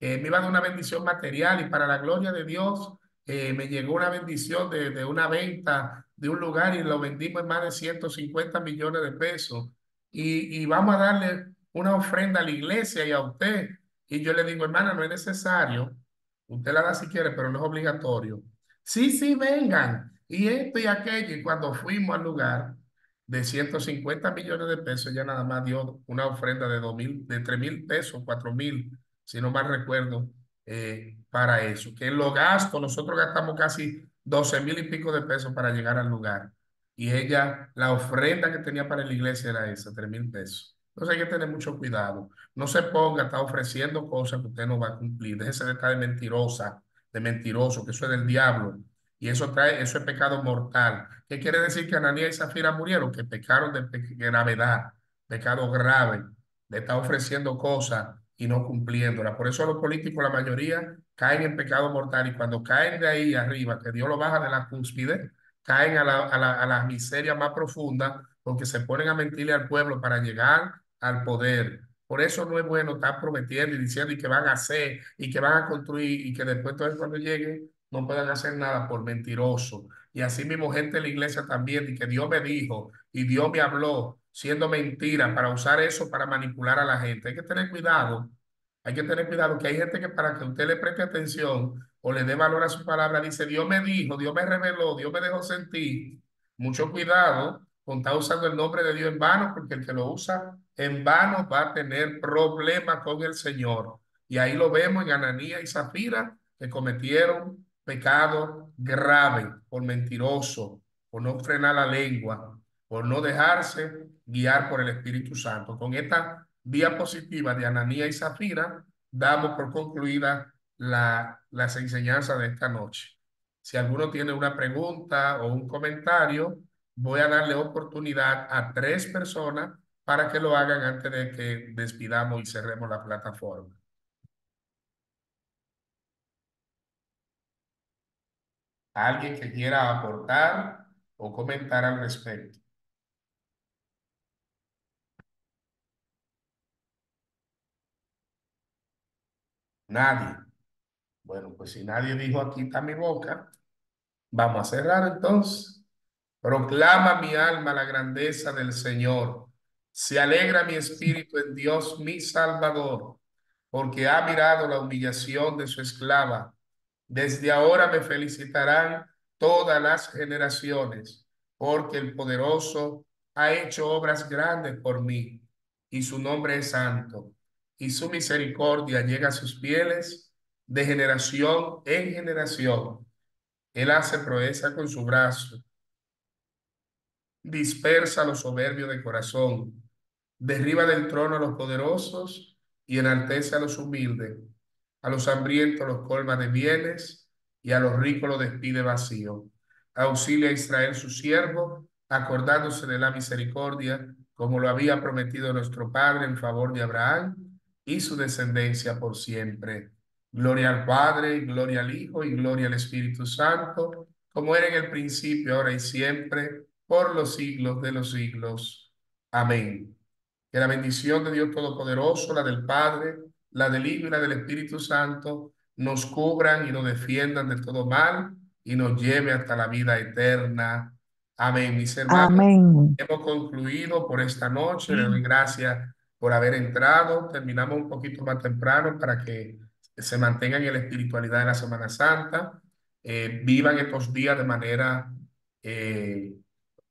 me iba a dar una bendición material y para la gloria de Dios me llegó una bendición de una venta de un lugar y lo vendimos en más de 150 millones de pesos y vamos a darle una ofrenda a la iglesia y a usted. Y yo le digo, hermana, no es necesario, usted la da si quiere, pero no es obligatorio. Sí, sí, vengan. Y esto y aquello. Y cuando fuimos al lugar de 150 millones de pesos, ella nada más dio una ofrenda de 2.000, de 3.000 pesos, 4.000, si no mal recuerdo, para eso. Que en los gastos, nosotros gastamos casi 12.000 y pico de pesos para llegar al lugar. Y ella, la ofrenda que tenía para la iglesia era esa, 3.000 pesos. Entonces hay que tener mucho cuidado. No se ponga a estar ofreciendo cosas que usted no va a cumplir. Déjese de estar de mentirosa, de mentiroso, que eso es del diablo. Y eso trae, eso es pecado mortal. ¿Qué quiere decir que Ananías y Zafira murieron? Que pecaron de gravedad, pecado grave, de estar ofreciendo cosas y no cumpliéndolas. Por eso los políticos, la mayoría, caen en pecado mortal y cuando caen de ahí arriba, que Dios lo baja de la cúspide, caen a la miseria más profunda porque se ponen a mentirle al pueblo para llegar al poder. Por eso no es bueno estar prometiendo y diciendo y que van a hacer y que van a construir y que después entonces cuando lleguen no puedan hacer nada por mentiroso. Y así mismo gente de la iglesia también, y que Dios me dijo y Dios me habló, siendo mentira, para usar eso para manipular a la gente. Hay que tener cuidado. Hay que tener cuidado que hay gente que para que usted le preste atención o le dé valor a su palabra, dice, Dios me dijo, Dios me reveló, Dios me dejó sentir. Mucho cuidado con estar usando el nombre de Dios en vano, porque el que lo usa en vano va a tener problemas con el Señor. Y ahí lo vemos en Ananías y Zafira, que cometieron pecado grave por mentiroso, por no frenar la lengua, por no dejarse guiar por el Espíritu Santo. Con esta diapositiva de Ananías y Zafira, damos por concluida las enseñanzas de esta noche. Si alguno tiene una pregunta o un comentario, voy a darle oportunidad a 3 personas para que lo hagan antes de que despidamos y cerremos la plataforma. ¿Alguien que quiera aportar o comentar al respecto? Nadie. Bueno, pues si nadie dijo aquí está mi boca, vamos a cerrar entonces. Proclama mi alma la grandeza del Señor. Se alegra mi espíritu en Dios mi Salvador, porque ha mirado la humillación de su esclava. Desde ahora me felicitarán todas las generaciones, porque el poderoso ha hecho obras grandes por mí, y su nombre es santo, y su misericordia llega a sus fieles de generación en generación. Él hace proeza con su brazo, dispersa a los soberbios de corazón, derriba del trono a los poderosos y enaltece a los humildes. A los hambrientos los colma de bienes y a los ricos los despide vacío. Auxilia a Israel su siervo, acordándose de la misericordia, como lo había prometido nuestro Padre en favor de Abraham y su descendencia por siempre. Gloria al Padre, gloria al Hijo y gloria al Espíritu Santo, como era en el principio, ahora y siempre, por los siglos de los siglos. Amén. Que la bendición de Dios Todopoderoso, la del Padre, la del Hijo y la del Espíritu Santo, nos cubran y nos defiendan de todo mal y nos lleve hasta la vida eterna. Amén. Mis hermanos, Amén. hemos concluido por esta noche. Le doy gracias por haber entrado. Terminamos un poquito más temprano para que se mantengan en la espiritualidad de la Semana Santa. Vivan estos días de manera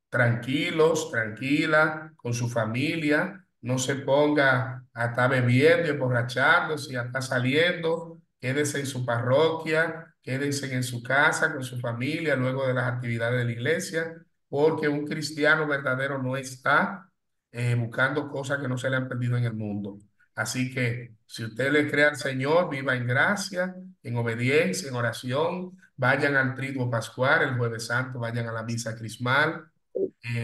tranquilos, tranquila, con su familia. No se ponga a estar bebiendo y emborrachándose y a estar saliendo. Quédese en su parroquia, quédense en su casa con su familia luego de las actividades de la iglesia, porque un cristiano verdadero no está buscando cosas que no se le han perdido en el mundo. Así que si usted le cree al Señor, viva en gracia, en obediencia, en oración. Vayan al triduo pascual el jueves santo, vayan a la misa crismal,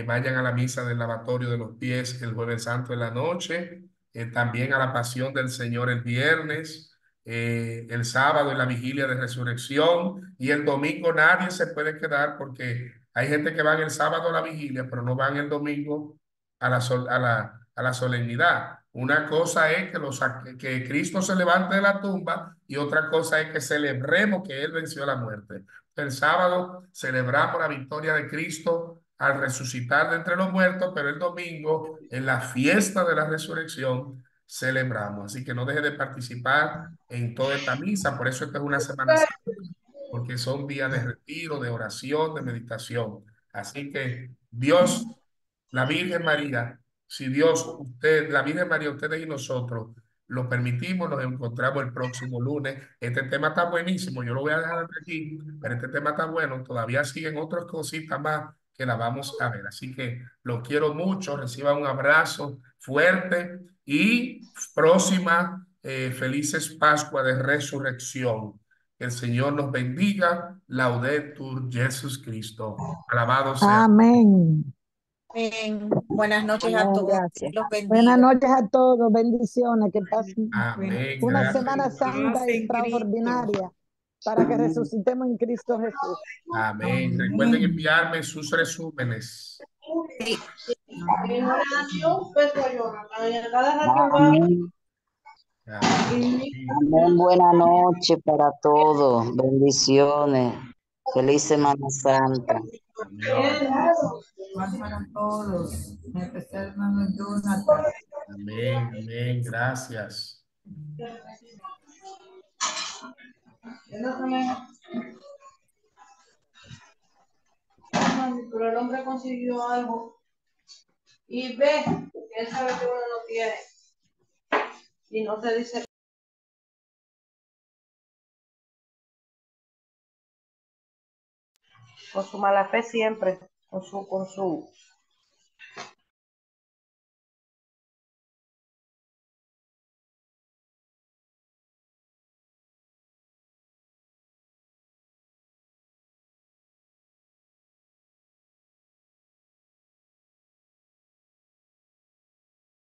vayan a la misa del lavatorio de los pies el jueves santo en la noche, también a la pasión del Señor el viernes, el sábado en la vigilia de resurrección, y el domingo nadie se puede quedar porque hay gente que va el sábado a la vigilia, pero no van el domingo a la solemnidad. Una cosa es que Cristo se levante de la tumba y otra cosa es que celebremos que Él venció la muerte. El sábado celebramos la victoria de Cristo al resucitar de entre los muertos, pero el domingo, en la fiesta de la resurrección, celebramos. Así que no deje de participar en toda esta misa. Por eso esta es una Semana Santa, porque son días de retiro, de oración, de meditación. Así que Dios, la Virgen María, si Dios, usted, la Virgen María, ustedes y nosotros lo permitimos, nos encontramos el próximo lunes. Este tema está buenísimo, yo lo voy a dejar hasta aquí, pero este tema está bueno, todavía siguen otras cositas más que la vamos a ver. Así que los quiero mucho, reciban un abrazo fuerte y próxima felices Pascua de Resurrección. Que el Señor nos bendiga. Laudetur Jesus Cristo. Alabado sea. Amén. Amén. Buenas noches a Amén, todos. gracias. Dios los Buenas bendiga. noches a todos, bendiciones, que pasen Amén. una Gracias. Semana Santa extraordinaria para que resucitemos en Cristo Jesús. Amén. Recuerden enviarme sus resúmenes. Amén. Amén. Buenas noches para todos. Bendiciones. Feliz Semana Santa. Para todos, en especial hermano Jonathan. Amén. Amén. Gracias. Pero el hombre consiguió algo y ve que él sabe que uno no tiene y no te dice. Con su mala fe siempre, con su